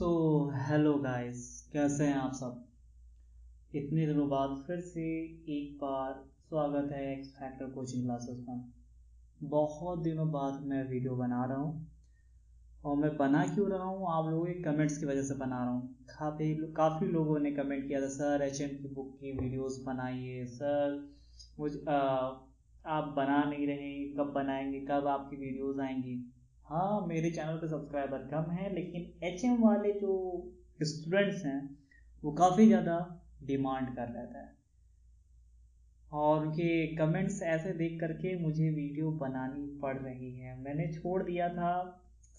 So hello guys, कैसे हैं आप सब। इतने दिनों बाद फिर से एक बार स्वागत है एक्स फैक्टर कोचिंग क्लासेस में। बहुत दिनों बाद मैं वीडियो बना रहा हूँ और मैं बना क्यों रहा हूँ, आप लोगों के कमेंट्स की वजह से बना रहा हूँ। काफ़ी लोगों ने कमेंट किया था, सर एचएम की बुक की वीडियोस बनाइए सर, आप बना नहीं रहे, कब बनाएंगे, कब आपकी वीडियोस आएंगी। हाँ, मेरे चैनल पे सब्सक्राइबर कम है, लेकिन एचएम वाले जो स्टूडेंट्स हैं वो काफ़ी ज़्यादा डिमांड कर रहे थे और उनके कमेंट्स ऐसे देख करके मुझे वीडियो बनानी पड़ रही है। मैंने छोड़ दिया था,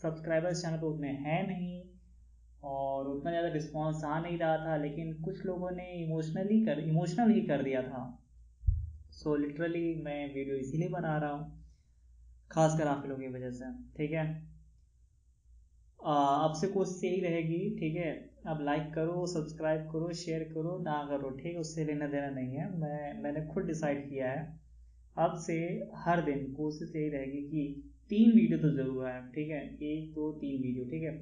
सब्सक्राइबर्स चैनल पे उतने हैं नहीं और उतना ज़्यादा रिस्पांस आ नहीं रहा था, लेकिन कुछ लोगों ने इमोशनल ही कर दिया था। सो लिटरली मैं वीडियो इसीलिए बना रहा हूँ, खासकर आप लोगों की वजह से। ठीक है, आपसे कोशिश यही रहेगी, ठीक है, अब लाइक करो, सब्सक्राइब करो, शेयर करो ना करो, ठीक है, उससे लेना देना नहीं है। मैंने खुद डिसाइड किया है, अब से हर दिन कोशिश यही रहेगी कि 3 वीडियो तो जरूर आए, ठीक है, 1 2 3 वीडियो, ठीक है।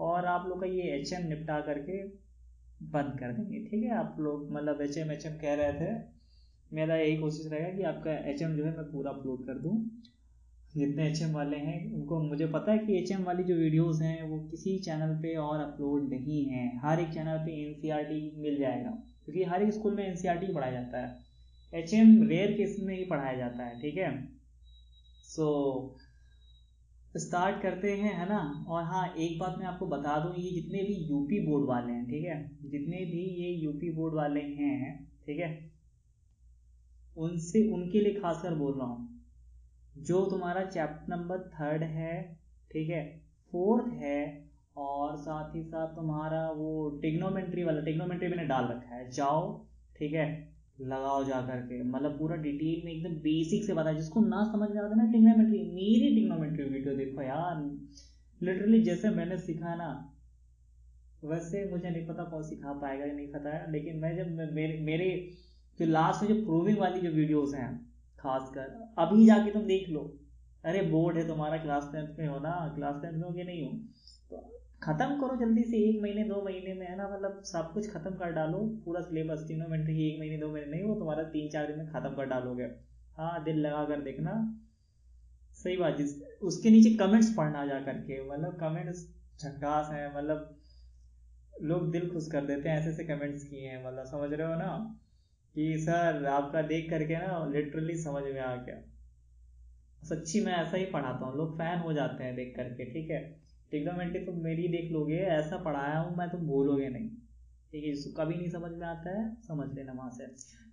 और आप लोग का ये एचएम निपटा करके बंद कर देंगे, ठीक है। आप लोग मतलब एचएम कह रहे थे, मेरा यही कोशिश रहेगा कि आपका एचएम जो है मैं पूरा अपलोड कर दूं। जितने एचएम वाले हैं उनको, मुझे पता है कि एचएम वाली जो वीडियोस हैं वो किसी चैनल पे और अपलोड नहीं है। हर एक चैनल पे एनसीईआरटी मिल जाएगा, क्योंकि हर एक स्कूल में एनसीईआरटी पढ़ाया जाता है। एचएम रेयर केस में ही पढ़ाया जाता है, ठीक है। सो स्टार्ट करते हैं, है ना। और हाँ, एक बात मैं आपको बता दूं, ये जितने भी यूपी बोर्ड वाले हैं, ठीक है, जितने भी ये यूपी बोर्ड वाले हैं, ठीक है, उनके लिए खासकर बोल रहा हूँ। जो तुम्हारा चैप्टर नंबर 3 है, ठीक है, 4th है, और साथ ही साथ तुम्हारा वो टिग्नोमेट्री मैंने डाल रखा है, जाओ, ठीक है, लगाओ जा करके, मतलब पूरा डिटेल में एकदम बेसिक से बताया। जिसको ना समझ में आता है ना टिग्नोमेट्री, मेरी टिग्नोमेट्री वीडियो देखो यार, लिटरली जैसे मैंने सीखा ना वैसे मुझे नहीं पता कौन सिखा पाएगा या नहीं पता है, लेकिन मैं जब मेरे जो लास्ट में जो प्रूविंग वाली जो वीडियोस हैं, खासकर अभी जाके तुम देख लो। अरे बोर्ड है तुम्हारा, क्लास 10th में हो ना, क्लास 10th में हो कि नहीं हो, तो खत्म करो जल्दी से, 1 महीने 2 महीने में, है ना, मतलब सब कुछ खत्म कर डालो, पूरा सिलेबस। ट्रिग्नोमेट्री 1 महीने 2 महीने नहीं, वो तुम्हारा 3-4 दिन में खत्म कर डालोगे। हाँ, दिल लगा कर देखना, सही बात। जिस उसके नीचे कमेंट्स पढ़ना जा करके, मतलब कमेंट्स झकास है, मतलब लोग दिल खुश कर देते हैं, ऐसे ऐसे कमेंट्स किए हैं, मतलब समझ रहे हो ना, कि सर आपका देख करके ना लिटरली समझ में आ गया। सच्ची मैं ऐसा ही पढ़ाता हूँ, लोग फैन हो जाते हैं देख करके, ठीक है। ट्रिग्नोमेट्री तो मेरी देख लोगे, ऐसा पढ़ाया हूँ मैं, तुम भूलोगे नहीं, ठीक है। जिसको कभी नहीं समझ में आता है समझ लेना वहां से।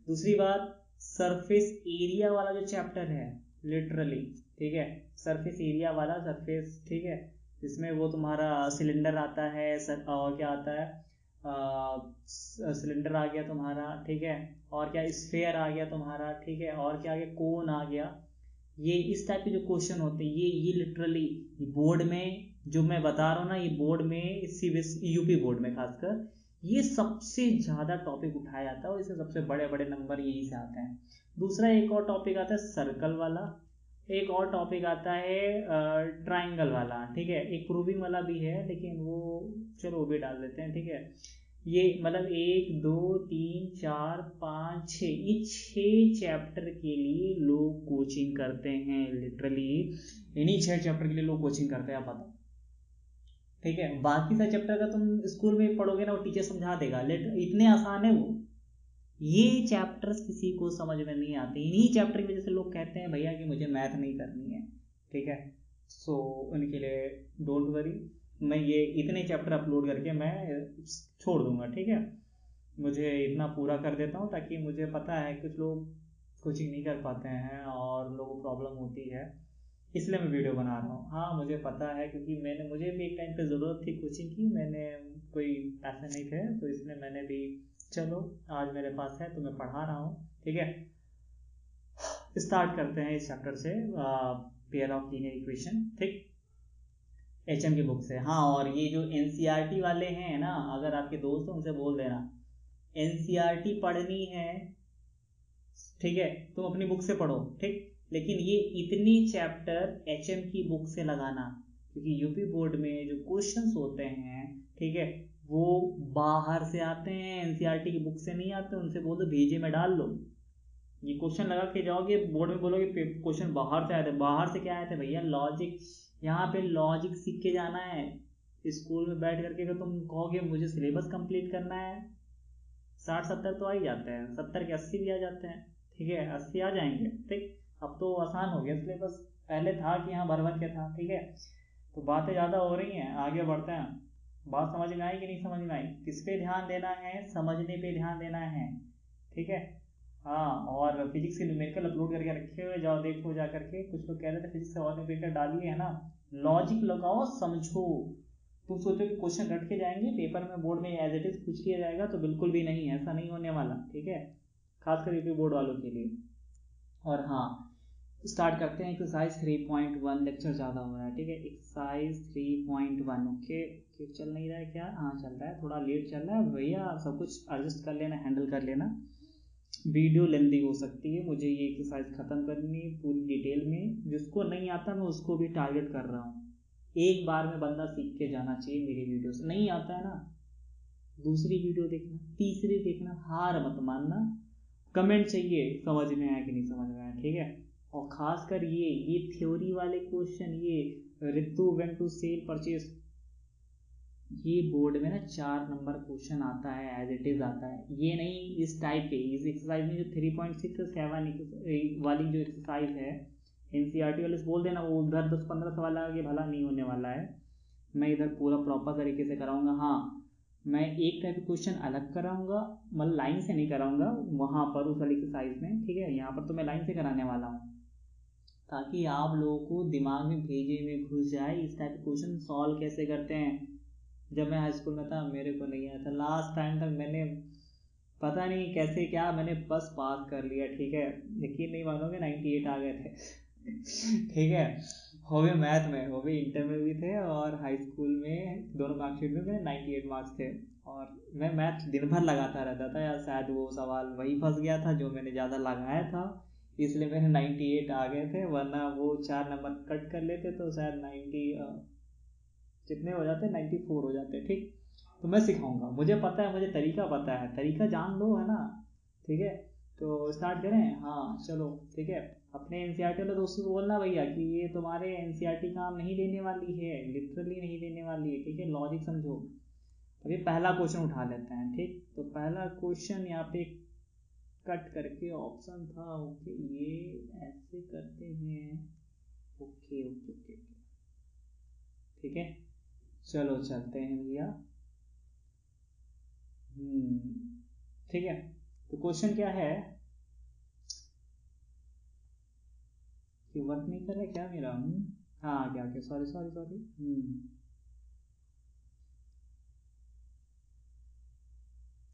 दूसरी बात, सरफेस एरिया वाला जो चैप्टर है, लिटरली, ठीक है, सरफेस एरिया वाला, सरफेस, ठीक है, जिसमें वो तुम्हारा सिलेंडर आता है, और क्या आता है, सिलेंडर आ गया तुम्हारा, ठीक है, और क्या स्फेयर आ गया तुम्हारा, ठीक है, और क्या आ गया, कोन आ गया। ये इस टाइप के जो क्वेश्चन होते हैं, ये लिटरली बोर्ड में, जो मैं बता रहा हूँ ना, ये बोर्ड में, सीबीएसई यूपी बोर्ड में खासकर ये सबसे ज्यादा टॉपिक उठाया जाता है और इससे सबसे बड़े बड़े नंबर यही से आते हैं। दूसरा एक और टॉपिक आता है सर्कल वाला, एक और टॉपिक आता है ट्राइंगल वाला, ठीक है, एक प्रूविंग वाला भी है, लेकिन वो चलो वो भी डाल देते हैं, ठीक है। ये मतलब 1 2 3 4 5 6, ये 6 चैप्टर के लिए लोग कोचिंग करते हैं, लिटरली इन्हीं 6 चैप्टर के लिए लोग कोचिंग करते हैं, आप बताओ, ठीक है। बाकी सारे चैप्टर का तुम स्कूल में पढ़ोगे ना, वो टीचर समझा देगा, इतने आसान है वो। ये चैप्टर्स किसी को समझ में नहीं आते, इन्हीं चैप्टर की वजह से लोग कहते हैं भैया कि मुझे मैथ नहीं करनी है, ठीक है। सो उनके लिए डोंट वरी, मैं ये इतने चैप्टर अपलोड करके मैं छोड़ दूंगा, ठीक है। मुझे इतना पूरा कर देता हूँ, ताकि मुझे पता है कुछ लोग कोचिंग नहीं कर पाते हैं और लोगों को प्रॉब्लम होती है, इसलिए मैं वीडियो बना रहा हूँ। हाँ, मुझे पता है, क्योंकि मुझे भी एक टाइम पे ज़रूरत थी कोचिंग की, मैंने कोई पैसे नहीं थे, तो इसलिए मैंने भी, चलो आज मेरे पास है तो मैं पढ़ा रहा हूँ, ठीक है। स्टार्ट करते हैं इस चैप्टर से, पेयर ऑफ लीनियर इक्वेशन, ठीक, एचएम की बुक से। हाँ, और ये जो एनसीईआरटी वाले हैं ना, अगर आपके दोस्त हैं उनसे बोल देना, एनसीईआरटी पढ़नी है, ठीक है, तुम अपनी बुक से पढ़ो, ठीक, लेकिन ये इतनी चैप्टर एचएम की बुक से लगाना, क्योंकि यूपी बोर्ड में जो क्वेश्चंस होते हैं, ठीक है, वो बाहर से आते हैं, एनसीईआरटी की बुक से नहीं आते। उनसे बोल दो भेजे में डाल लो, ये क्वेश्चन लगा के जाओगे बोर्ड में, बोलोगे क्वेश्चन बाहर से आए थे। बाहर से क्या आए थे भैया? लॉजिक। यहाँ पे लॉजिक सीख के जाना है। स्कूल में बैठ करके अगर तुम कहोगे मुझे सिलेबस कंप्लीट करना है, 60-70 तो आ ही जाते हैं, 70 के 80 भी आ जाते हैं, ठीक है, 80 आ जाएंगे। ठीक, अब तो आसान हो गया सिलेबस, पहले था कि यहाँ भर भर के था, ठीक है। तो बातें ज़्यादा हो रही हैं, आगे बढ़ते हैं। बात समझ में आई कि नहीं समझ में आई? किस पे ध्यान देना है? समझने पे ध्यान देना है, ठीक है। हाँ, और फिजिक्स के न्यूमेरिकल अपलोड करके रखे हुए, जाओ देखो जा करके। कुछ लोग कह रहे थे फिजिक्स से और न्यूमेरिकल डालिए, है ना। लॉजिक लगाओ, समझो। तुम सोचो कि क्वेश्चन रट के जाएंगे पेपर में, बोर्ड में एज इट इज पूछ लिया जाएगा, तो बिल्कुल भी नहीं, ऐसा नहीं होने वाला, ठीक है, खासकर यूपी बोर्ड वालों के लिए। और हाँ, स्टार्ट करते हैं एक्सरसाइज 3.1। लेक्चर ज़्यादा हो रहा है, ठीक है। Exercise 3.1 okay. चल नहीं रहा है क्या? हाँ चल रहा है, थोड़ा लेट चल रहा है भैया, सब कुछ एडजस्ट कर लेना, हैंडल कर लेना। वीडियो लेंदी हो सकती है, मुझे ये एक्सरसाइज खत्म करनी है पूरी डिटेल में। जिसको नहीं आता मैं उसको भी टारगेट कर रहा हूँ। एक बार में बंदा सीख के जाना चाहिए मेरी वीडियो से। नहीं आता है ना, दूसरी वीडियो देखना, तीसरी देखना, हार मत मानना। कमेंट चाहिए समझ में आया कि नहीं समझ में आया, ठीक है। और खासकर ये थ्योरी वाले क्वेश्चन, ये Ritu went to sale purchase, ये बोर्ड में ना 4 नंबर क्वेश्चन आता है, एज इट इज आता है। ये नहीं इस टाइप के, इस एक्सरसाइज में जो 3.6 और 7 वाली जो एक्सरसाइज है, एनसीईआरटी वाले बोल देना वो उधर 10-15 सवाल आगे भला नहीं होने वाला है। मैं इधर पूरा प्रॉपर तरीके से कराऊंगा। हाँ, मैं एक टाइप क्वेश्चन अलग कराऊंगा, मतलब लाइन से नहीं कराऊंगा वहाँ पर उस वाली एक्सरसाइज में, ठीक है। यहाँ पर तो मैं लाइन से कराने वाला हूँ, ताकि आप लोगों को दिमाग में भेजे में घुस जाए इस टाइप के क्वेश्चन सॉल्व कैसे करते हैं। जब मैं हाई स्कूल में था मेरे को नहीं आया था, लास्ट टाइम तक मैंने पता नहीं कैसे क्या मैंने बस पास कर लिया, ठीक है। यकीन नहीं मानोगे 98 आ गए थे ठीक है। वो भी मैथ में, वो भी इंटर में भी थे और हाई स्कूल में, दोनों मार्कशीट में मेरे 98 मार्क्स थे। और मैं मैथ दिन भर लगाता रहता था, या शायद वो सवाल वही फंस गया था जो मैंने ज़्यादा लगाया था, इसलिए मेरे 98 आ गए थे। वरना वो 4 नंबर कट कर लेते तो शायद 90 कितने हो जाते, 94 हो जाते, ठीक। तो मैं सिखाऊंगा, मुझे पता है, मुझे तरीका पता है, तरीका जान लो, है ना, ठीक है। तो स्टार्ट करें? हाँ चलो, ठीक है। अपने एनसीईआरटी वाले दोस्तों को बोलना भैया कि ये तुम्हारे एनसीईआरटी काम नहीं देने वाली है, लिटरली नहीं देने वाली है, ठीक है। लॉजिक समझो। अभी पहला क्वेश्चन उठा लेते हैं, ठीक। तो पहला क्वेश्चन यहाँ पे कट करके ऑप्शन था, ओके, ये ऐसे करते हैं, ओके ओके ओके, ठीक है। चलो चलते हैं भैया। ठीक है। तो क्वेश्चन क्या है कि वर्क नहीं कर रहा है क्या मेरा? हाँ क्या क्या, सॉरी सॉरी सॉरी।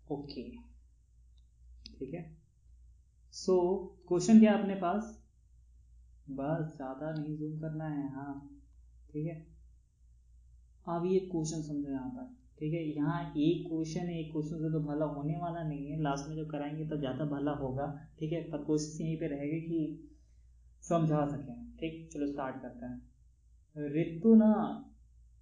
ओके, ठीक है। सो क्वेश्चन क्या है अपने पास? बस ज़्यादा नहीं जूम करना है, हाँ, ठीक है। अब ये क्वेश्चन समझो यहाँ पर, ठीक है। यहाँ एक क्वेश्चन है, एक क्वेश्चन से तो भला होने वाला नहीं है, लास्ट में जो कराएंगे तो ज़्यादा भला होगा, ठीक है। पर कोशिश यहीं पे रहेगी कि समझा सकें, ठीक। चलो स्टार्ट करते हैं। ऋतु ना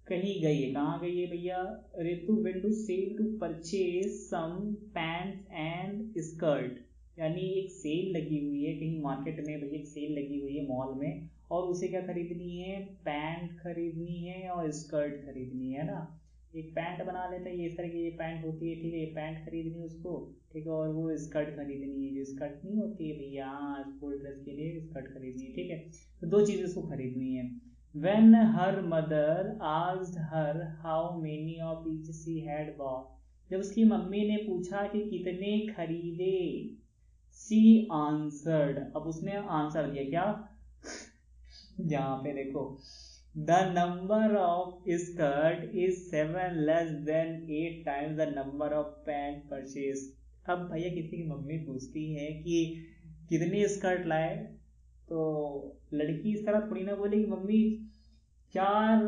कहीं गई है, कहाँ गई है भैया? Ritu went to sale to purchase some pants and skirt, यानी एक सेल लगी हुई है कहीं मार्केट में भैया, एक सेल लगी हुई है मॉल में, और उसे क्या खरीदनी है? पैंट खरीदनी है और स्कर्ट खरीदनी है ना। एक पैंट बना लेते हैं, ये इस तरह की ये पैंट होती है, ठीक है, ये पैंट खरीदनी है उसको, ठीक है। और वो स्कर्ट खरीदनी है, जो स्कर्ट नहीं होती है भैया, स्कूल ड्रेस के लिए स्कर्ट खरीदनी है, ठीक है। तो दो चीज़ें उसको खरीदनी है। When her mother asked her how many of each she had bought, जब उसकी मम्मी ने पूछा कि कितने खरीदे, she answered, अब उसने आंसर दिया क्या यहाँ पे देखो, the number of skirt is 7 less than 8 times the number of pant purchased। अब भैया किसी की मम्मी पूछती है कि कितने स्कर्ट लाए, तो लड़की इस तरह थोड़ी ना बोलेगी मम्मी 4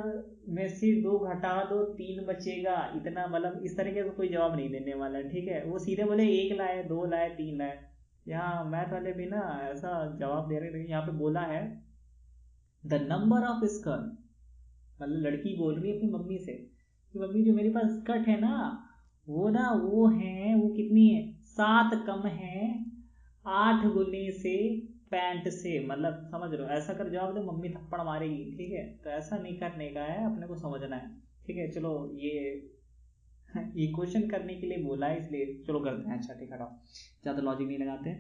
में से 2 घटा दो 3 बचेगा, इतना, मतलब इस तरीके से कोई जवाब नहीं देने वाला, ठीक है। वो सीधे बोले 1 लाए, 2 लाए, 3 लाए। यहाँ मैथ वाले भी ना ऐसा जवाब दे रहे थे। यहाँ पे बोला है द नंबर ऑफ स्कर्ट, मतलब लड़की बोल रही है अपनी मम्मी से कि मम्मी जो मेरे पास स्कर्ट है ना वो है वो कितनी है 7 कम है 8 गुने से पैंट से, मतलब समझ रहे हो, ऐसा कर जवाब दे मम्मी थप्पड़ मारेगी, ठीक है। तो ऐसा नहीं करने का है, अपने को समझना है, ठीक है। चलो ये क्वेश्चन करने के लिए बोला है इसलिए चलो करते हैं। अच्छा ठीक है, ज़्यादा लॉजिक नहीं लगाते।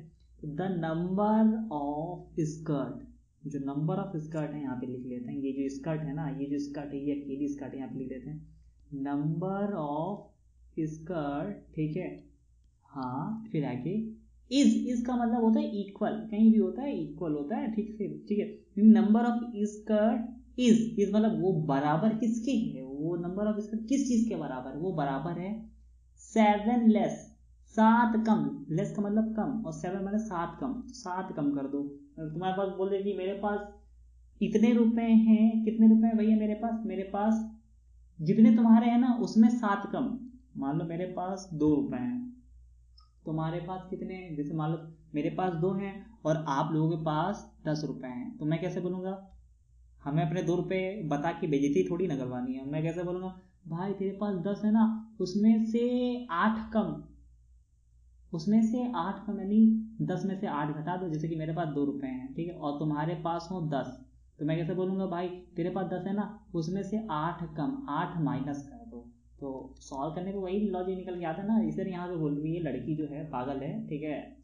द नंबर ऑफ स्कर्ट, जो नंबर ऑफ स्कर्ट है यहाँ पे लिख लेते हैं। ये जो स्कर्ट है ना, ये जो स्कर्ट है ये अकेली स्कर्ट है, यहाँ पे लिख देते हैं नंबर ऑफ स्कर्ट, ठीक है। हाँ फिर आगे इज का मतलब होता है इक्वल, कहीं भी होता है इक्वल होता है, ठीक से, ठीक है। नंबर ऑफ स्कर्ट इज मतलब वो बराबर किसके है, वो नंबर ऑफ स्कर्ट किस चीज के बराबर, वो बराबर है 7 लेस, 7 कम, लेस का मतलब कम और 7 मतलब 7 कम, 7 कम कर दो। तुम्हारे पास बोल दे कि मेरे पास इतने रुपए हैं, कितने रुपए हैं भैया मेरे पास जितने तुम्हारे हैं ना उसमें 7 कम, मान लो मेरे पास 2 रुपए हैं, तुम्हारे पास कितने हैं, जैसे मान लो मेरे पास 2 हैं और आप लोगों के पास 10 रुपए हैं, तो मैं कैसे बोलूंगा, हमें अपने 2 रुपए बता के बेइज्जती थोड़ी ना करवानी है। मैं कैसे बोलूंगा भाई तेरे पास 10 है ना, उसमें से 8 कम, उसमें से 8 कम यानी 10 में से 8 घटा दो, जैसे कि मेरे पास 2 रुपए हैं, ठीक है, और तुम्हारे पास हो 10, तो मैं कैसे बोलूंगा भाई तेरे पास 10 है ना, उसमें से 8 कम, 8 माइनस कर दो। तो सॉल्व करने पे वही लॉजिक निकल के आता है ना। इसलिए यहाँ पे बोल रही है लड़की जो है पागल है, ठीक है,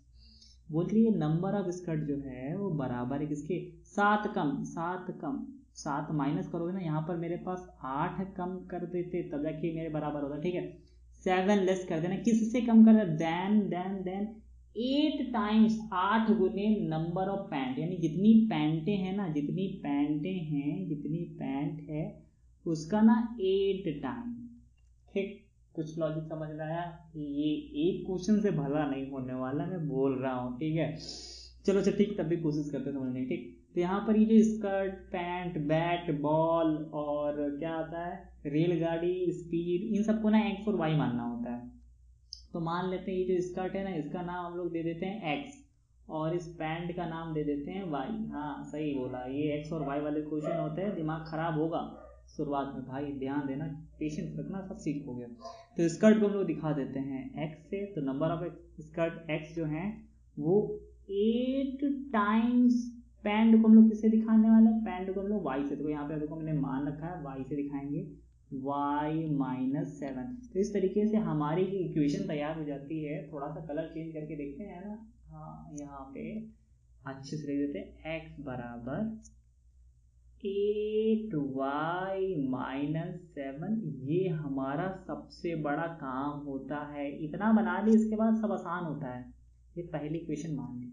बोल रही है नंबर ऑफ स्कर्ट जो है वो बराबर है किसके, 7 कम, 7 कम, 7 माइनस करोगे ना, यहाँ पर मेरे पास 8 कम कर देते तब जाके मेरे बराबर होता, ठीक है। 7 लेस कर देना, किससे कम कर देन 8 टाइम्स, 8 गुने नंबर ऑफ पैंट, यानी जितनी पैंटें हैं ना, जितनी पैंट है उसका ना 8 टाइम, ठीक। कुछ लॉजिक समझ में आया, ये एक क्वेश्चन से भला नहीं होने वाला, मैं बोल रहा हूँ, ठीक है। चलो अच्छा ठीक, तब भी कोशिश करते समझने की, ठीक। तो यहाँ पर ये जो स्कर्ट, पैंट, बैट, बॉल और क्या आता है, रेलगाड़ी, स्पीड, इन सबको ना एक्स और वाई मानना होता है। तो मान लेते हैं ये जो स्कर्ट है ना, इसका नाम हम लोग दे देते हैं एक्स और इस पैंट का नाम दे देते हैं वाई। हाँ सही बोला, ये एक्स और वाई वाले क्वेश्चन होते हैं, दिमाग खराब होगा शुरुआत में, भाई ध्यान देना, पेशेंस रखना, सब सीखोगे। तो स्कर्ट को हम लोग दिखा देते हैं एक्स से, तो नंबर ऑफ स्कर्ट एक्स जो है वो 8 टाइम्स, पैंट को हम लोग किससे दिखाने वाले हैं, पैंट को हम लोग वाई से, तो यहाँ पे देखो मैंने मान रखा है वाई से दिखाएंगे, y-7। तो इस तरीके से हमारी इक्वेशन तैयार हो जाती है। थोड़ा सा कलर चेंज करके देखते हैं ना, हाँ यहाँ पे अच्छे से लिख देते हैं x बराबर 8y-7। ये हमारा सबसे बड़ा काम होता है, इतना बना ली, इसके बाद सब आसान होता है। ये पहली इक्वेशन मान ली,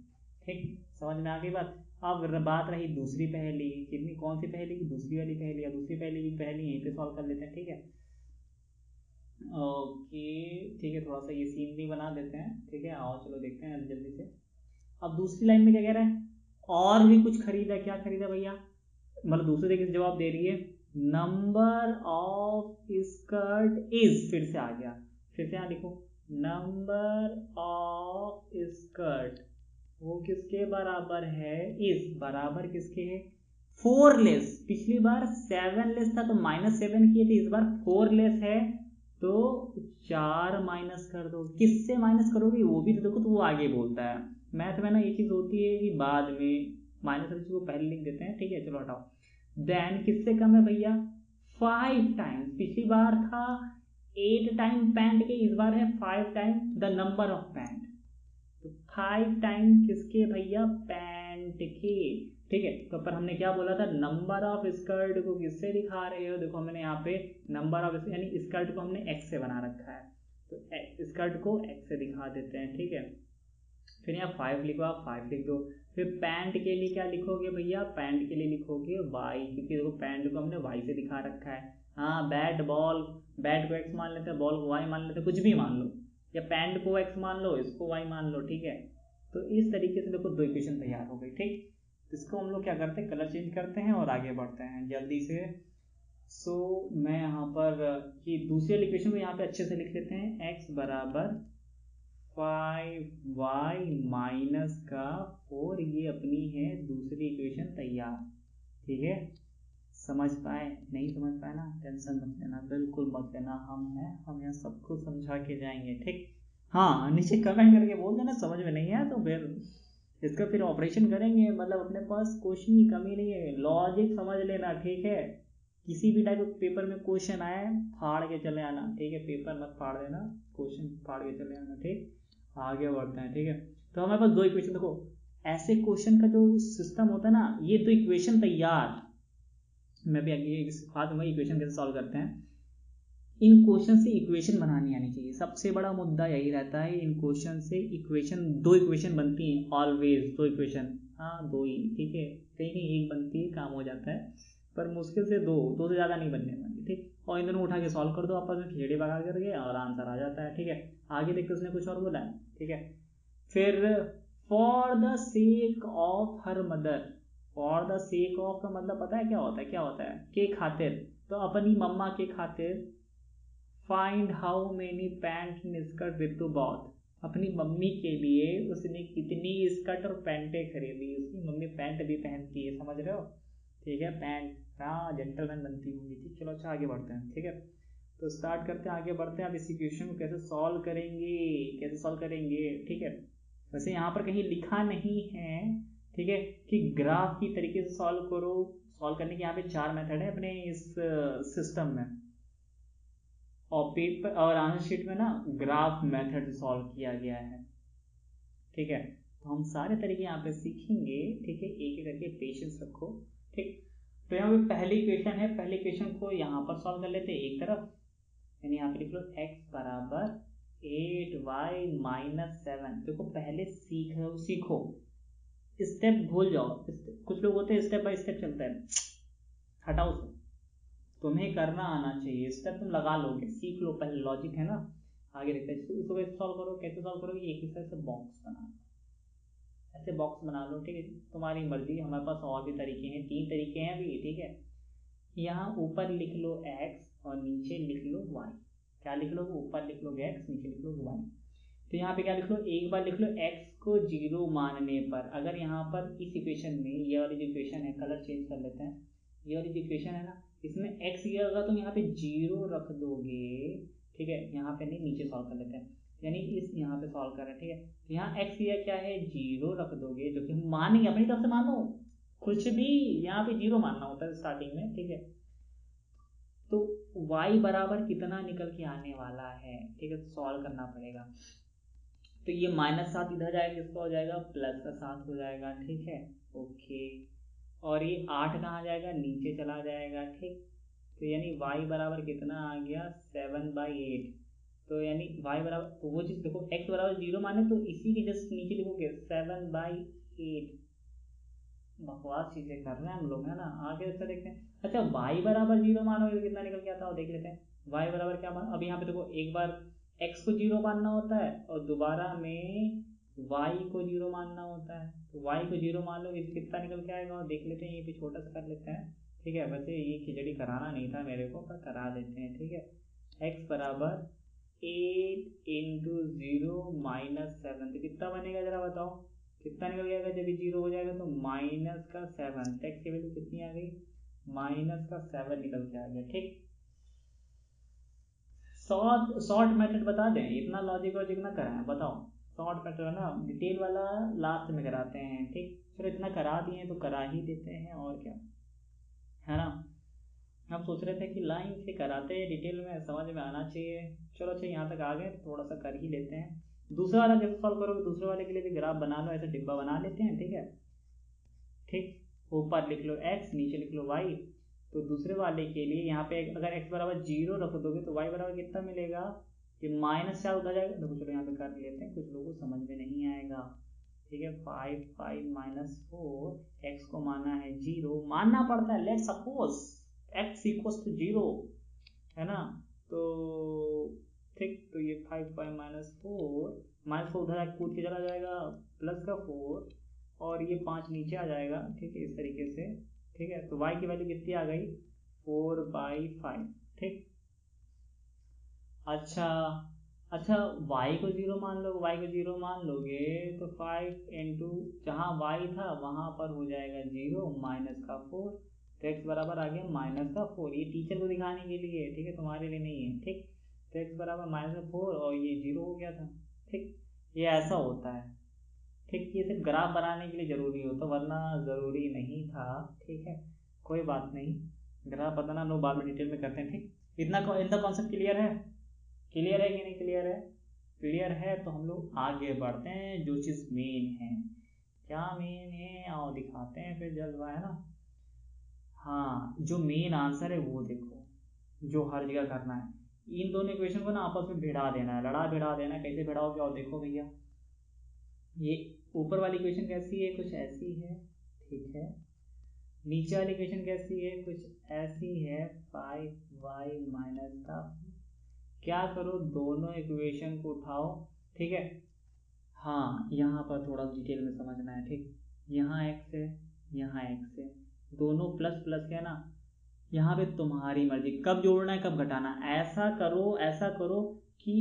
ठीक, समझ में आ गई बात। अब बात रही दूसरी पहेली, कितनी, कौन सी पहेली की, दूसरी वाली पहेली, या दूसरी पहेली की पहेली यहीं पे सॉल्व कर लेते हैं, ठीक है। ओके ठीक है, थोड़ा सा ये सीन भी बना देते हैं, ठीक है। आओ चलो देखते हैं जल्दी से। अब दूसरी लाइन में क्या कह रहा है, और भी कुछ खरीदा, क्या खरीदा भैया, मतलब दूसरे तरीके से जवाब दे रही है, नंबर ऑफ स्कर्ट इज, फिर से आ गया, फिर से यहाँ लिखो नंबर ऑफ स्कर्ट, वो किसके बराबर है, इस बराबर किसके है, 4 लेस। पिछली बार 7 लेस था तो -7 किए थे, इस बार 4 लेस है तो 4 माइनस कर दो। किससे माइनस करोगे वो भी तो देखो, तो वो आगे बोलता है। मैथ में ना ये चीज होती है कि बाद में माइनस वाली चीज को पहले लिख देते हैं, ठीक है। चलो हटाओ, देन किससे कम है भैया, 5 टाइम्स, पिछली बार था 8 टाइम पैंट के, इस बार है 5 time the number of pant, तो 5 टाइम किसके भैया, पैंट के, ठीक है। तो पर हमने क्या बोला था, नंबर ऑफ स्कर्ट को किससे दिखा रहे हो, देखो हमने यहाँ पे नंबर ऑफ यानी स्कर्ट को हमने एक्स से बना रखा है, तो स्कर्ट को एक्स से दिखा देते हैं, ठीक है। फिर यहाँ 5 लिखो, आप 5 लिख दो। फिर पैंट के लिए क्या लिखोगे भैया, पैंट के लिए लिखोगे वाई, क्योंकि देखो पैंट को हमने वाई से दिखा रखा है। हाँ बैट बॉल, बैट को एक्स मान लेते हैं, बॉल को वाई मान लेते हैं, कुछ भी मान लो, या पैंट को एक्स मान लो, इसको वाई मान लो, ठीक है। तो इस तरीके से देखो 2 इक्वेशन तैयार हो गई, ठीक। इसको हम लोग क्या करते हैं, कलर चेंज करते हैं और आगे बढ़ते हैं जल्दी से। सो मैं यहाँ पर ये दूसरी इक्वेशन को यहाँ पे अच्छे से लिख लेते हैं, x बराबर 5y माइनस का 4, ये अपनी है दूसरी इक्वेशन तैयार, ठीक है। समझ पाए? नहीं समझ पाए ना, टेंशन मत लेना, बिल्कुल मत लेना, हम हैं, हम यहाँ सबको समझा के जाएंगे, ठीक। हाँ, नीचे कमेंट करके बोल देना समझ में नहीं आया तो फिर इसका फिर ऑपरेशन करेंगे, मतलब अपने पास क्वेश्चन की कमी नहीं है, लॉजिक समझ लेना, ठीक है। किसी भी टाइप के पेपर में क्वेश्चन आए फाड़ के चले आना, ठीक है, पेपर मत फाड़ देना, क्वेश्चन फाड़ के चले आना, ठीक। आगे बढ़ते हैं, ठीक है। तो हमारे पास दो इक्वेशन, देखो ऐसे क्वेश्चन का जो सिस्टम होता है ना, ये दो इक्वेशन तैयार, मैं भी आगे सिखा दूंगा इक्वेशन कैसे सॉल्व करते हैं। इन क्वेश्चन से इक्वेशन बनानी आनी चाहिए, सबसे बड़ा मुद्दा यही रहता है, इन क्वेश्चन से इक्वेशन, दो इक्वेशन बनती हैं ऑलवेज, दो इक्वेशन, हाँ दो ही, ठीक है, कहीं कहीं एक बनती है काम हो जाता है, पर मुश्किल से दो से ज़्यादा नहीं बनने वाली, ठीक। और इन दोनों उठा के सॉल्व कर दो आपस में, खिचड़ी पका करके, और आंसर आ जाता है, ठीक है। आगे देखते उसने कुछ और बोला है, ठीक है। फिर for the sake of her mother, for the sake of का मतलब पता है क्या होता है, क्या होता है, के खातिर, तो अपनी मम्मा के खातिर find how many pant skirt Ritu both, अपनी मम्मी के लिए उसने कितनी स्कर्ट और पैंटें खरीदी, उसकी मम्मी पैंट भी पहनती है, समझ रहे हो, ठीक है, पैंट, हाँ जेंटलमैन बनती होंगी, ठीक। चलो अच्छा आगे बढ़ते हैं, ठीक है। तो स्टार्ट करते हैं, आगे बढ़ते हैं। अब इस इक्वेशन को कैसे सॉल्व करेंगे, कैसे सॉल्व करेंगे, ठीक है। वैसे यहाँ पर कहीं लिखा नहीं है, ठीक है, कि ग्राफ की तरीके से सॉल्व करो, सॉल्व करने के यहाँ पे 4 मेथड है अपने इस सिस्टम में, और पेपर और आंसर शीट में ना ग्राफ मेथड सॉल्व किया गया है, ठीक है। तो हम सारे तरीके यहाँ पे सीखेंगे, ठीक है, एक एक करके पेशेंस रखो, ठीक। तो यहाँ पे पहली इक्वेशन है, पहली इक्वेशन को यहाँ पर सॉल्व कर लेते हैं एक तरफ, यानी यहाँ पे लिख लो x बराबर 8y माइनस 7। देखो पहले सीखो, स्टेप भूल जाओ, कुछ लोग होते हैं स्टेप बाय स्टेप चलते हैं, हटाओ उसे, तुम्हें करना आना चाहिए, स्टेप तुम लगा लोगे, सीख लो पहले, लॉजिक है ना। आगे देखते हैं, इसको कैसे सॉल्व करो, कैसे सॉल्व करोगे, एक ही तरह से बॉक्स बना लो, ऐसे बॉक्स बना लो, ठीक है, तुम्हारी मर्जी, हमारे पास और भी तरीके हैं, 3 तरीके हैं अभी, ठीक है। यहाँ ऊपर लिख लो x और नीचे लिख लो y, क्या लिख लो, ऊपर लिख लो x, नीचे लिख लो y। तो यहाँ पे क्या लिख लो, एक बार लिख लो x को 0 मानने पर, अगर यहाँ पर इस इक्वेशन में, ये वाली जो इक्वेशन है, कलर चेंज कर लेते हैं, ये वाली जो इक्वेशन है ना, इसमें x ये अगर तुम यहाँ पे 0 रख दोगे, ठीक है, यहाँ पे नहीं, नीचे सॉल्व कर लेते हैं, यानी इस यहाँ पे सॉल्व कर रहे हैं, ठीक है। तो यहाँ x ये क्या है, 0 रख दोगे, जो कि हम मानेंगे अपनी तरफ से, मानो कुछ भी यहाँ पे 0 मानना होता है स्टार्टिंग में, ठीक है। तो y बराबर कितना निकल के आने वाला है, ठीक है, तो सॉल्व करना पड़ेगा। तो ये -7 इधर जाएगा, किसका हो जाएगा, +7 हो जाएगा, ठीक है, ओके। और ये 8 कहाँ जाएगा, नीचे चला जाएगा, ठीक। तो यानी y बराबर कितना आ गया, 7/8। तो यानी y बराबर, तो वो चीज़ देखो, x बराबर 0 माने तो इसी के जस्ट नीचे लिखोगे 7/8। बकवास चीजें कर रहे हैं हम लोग, है ना। आगे अच्छा देखते हैं, अच्छा y बराबर 0 मानोगे तो कितना निकल के आता है, देख लेते हैं। y बराबर क्या मान, अब यहाँ पे देखो, एक बार x को 0 मानना होता है और दोबारा में y को 0 मानना होता है, तो y को 0 मान लो, कितना निकल के आएगा, और देख लेते हैं, ये भी छोटा सा कर लेते हैं, ठीक है। वैसे ये खिचड़ी कराना नहीं था मेरे को, पर करा देते हैं, ठीक है। x बराबर 8 × 0 - 7, तो कितना बनेगा जरा बताओ, कितना निकल जाएगा, जब ये 0 हो जाएगा तो -7, x की वैल्यू कितनी आ गई, -7 निकल के आ गया, ठीक। शॉर्ट मेथड बता दें, इतना लॉजिक वॉजिक ना कराएं, बताओ, शॉर्ट मेथड है ना, डिटेल वाला लास्ट में कराते हैं, ठीक। चलो इतना करा दिए तो करा ही देते हैं, और क्या, है ना। हम सोच रहे थे कि लाइन से कराते हैं, डिटेल में समझ में आना चाहिए। चलो अच्छा यहाँ तक आ गए, थोड़ा सा कर ही लेते हैं। दूसरा वाला कैसे सॉल्व करोगे, दूसरे वाले के लिए भी ग्राफ बना लो, ऐसे डिब्बा बना लेते हैं, ठीक है, ठीक। ऊपर लिख लो x, नीचे लिख लो y। तो दूसरे वाले के लिए यहाँ पे अगर x बराबर 0 रख दोगे तो y बराबर कितना मिलेगा, कि -4 उधर जाएगा, तो चलो यहाँ पे कर लेते हैं, कुछ लोगों को समझ में नहीं आएगा, ठीक है। 5 -4, x को माना है 0, मानना पड़ता है, लेट सपोज x = 0, है ना। तो ठीक, तो ये 5 -4 उधर कूद के चला जाएगा, +4, और ये 5 नीचे आ जाएगा, ठीक है, इस तरीके से, ठीक है। तो y की वैल्यू कितनी आ गई, 4/5, ठीक। अच्छा y को 0 मान लो, y को 0 मान लोगे तो 5 × जहाँ y था वहाँ पर हो जाएगा 0 -4, तो x बराबर आ गया -4, ये टीचर को दिखाने के लिए, ठीक है, तुम्हारे लिए नहीं है, ठीक। तो x बराबर -4 और ये 0 हो गया था, ठीक। ये ऐसा होता है, ठीक। ये सिर्फ ग्राफ बनाने के लिए जरूरी होता, वरना जरूरी नहीं था, ठीक है, कोई बात नहीं। ग्राफ बताना लो, बाद में डिटेल में करते हैं, ठीक। इतना कॉन्सेप्ट क्लियर है? क्लियर है कि नहीं क्लियर है? क्लियर है तो हम लोग आगे बढ़ते हैं। जो चीज़ मेन है, क्या मेन है आओ दिखाते हैं, फिर जल्दवा है ना। हाँ, जो मेन आंसर है वो देखो, जो हर जगह करना है, इन दोनों इक्वेशन को ना आपस में भिड़ा देना है, भिड़ा देना है। कैसे भिड़ाओगे और देखो भैया, ये ऊपर वाली इक्वेशन कैसी है, कुछ ऐसी है, ठीक है। नीचे वाली इक्वेशन कैसी है, कुछ ऐसी है, 5y माइनस का। क्या करो, दोनों इक्वेशन को उठाओ, ठीक है। हाँ, यहाँ पर थोड़ा डिटेल में समझना है, ठीक। यहाँ x है, यहाँ x है, दोनों प्लस प्लस है ना। यहाँ पे तुम्हारी मर्जी कब जोड़ना है कब घटाना। ऐसा करो कि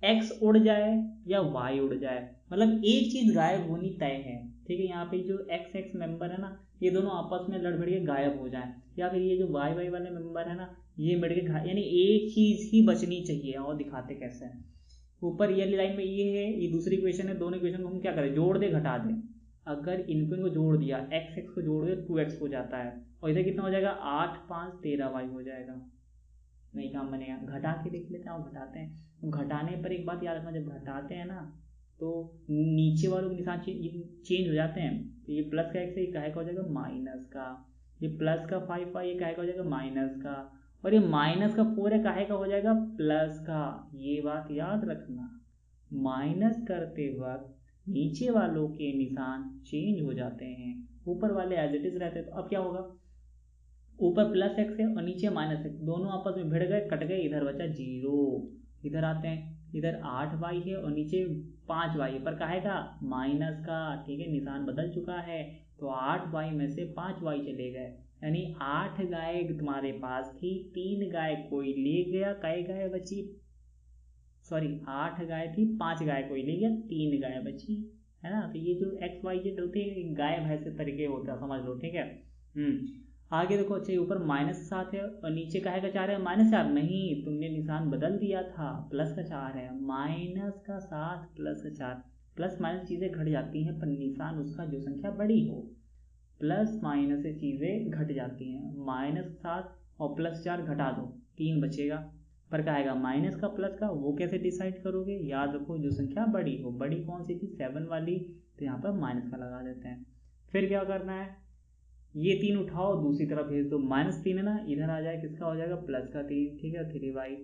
x उड़ जाए या y उड़ जाए, मतलब एक चीज गायब होनी तय है, ठीक है। यहाँ पे जो x मेंबर है ना, ये दोनों आपस में लड़ भिड़ के गायब हो जाए, या फिर ये जो y वाले मेंबर है ना, ये मिल के यानी एक चीज ही बचनी चाहिए। और दिखाते कैसे हैं, ऊपर ये लाइन में ये है, ये दूसरी इक्वेशन है, दोनों इक्वेशन को हम क्या करें, जोड़ दे घटा दें। अगर इनको जोड़ दिया, x को जोड़ दे 2x हो जाता है, और इधर कितना हो जाएगा, 8 5 13y हो जाएगा। नहीं काम बनेगा, घटा के देख लेते हैं, घटाते हैं। घटाने पर एक बात याद रखना, जब घटाते हैं ना तो नीचे वालों के निशान चेंज हो जाते हैं। तो ये प्लस का x है, ये काहे का हो जाएगा माइनस का, ये प्लस का 5 ये काहे का हो जाएगा माइनस का, और ये माइनस का 4 है काहे का हो जाएगा प्लस का। ये बात याद रखना, माइनस करते वक्त नीचे वालों के निशान चेंज हो जाते हैं, ऊपर वाले एज इट इज रहते हैं। तो अब क्या होगा, ऊपर प्लस एक्स है और नीचे माइनस एक्स, दोनों आपस में भिड़ गए, कट गए, इधर बचा 0। इधर आते हैं, इधर 8y है और नीचे 5y है, पर काहे का माइनस का, ठीक है, निशान बदल चुका है। तो 8y में से 5y चले गए, यानी 8 गाय तुम्हारे पास थी, 3 गाय कोई ले गया, कई गाय बची, सॉरी 8 गाय थी, 5 गाय कोई ले गया, 3 गाय बची, है ना। तो ये जो एक्स वाई जेड होते हैं, गाय भैंस के तरीके होता है, समझ लो, ठीक है। आगे देखो, अच्छा ऊपर -7 है और नीचे काहे का 4 है, -4 नहीं, तुमने निशान बदल दिया था, प्लस का 4 है, -7 प्लस का 4, प्लस माइनस चीजें घट जाती हैं, पर निशान उसका जो संख्या बड़ी हो, प्लस माइनस से चीजें घट जाती हैं। -7 और +4 घटा दो, 3 बचेगा, पर क्या आएगा माइनस का प्लस का, वो कैसे डिसाइड करोगे, याद रखो जो संख्या बड़ी हो, बड़ी कौन सी थी 7 वाली, तो यहाँ पर माइनस का लगा देते हैं। फिर क्या करना है, ये 3 उठाओ दूसरी तरफ भेज दो, -3 है ना, इधर आ जाए, किसका हो जाएगा प्लस का 3, ठीक है, 3y,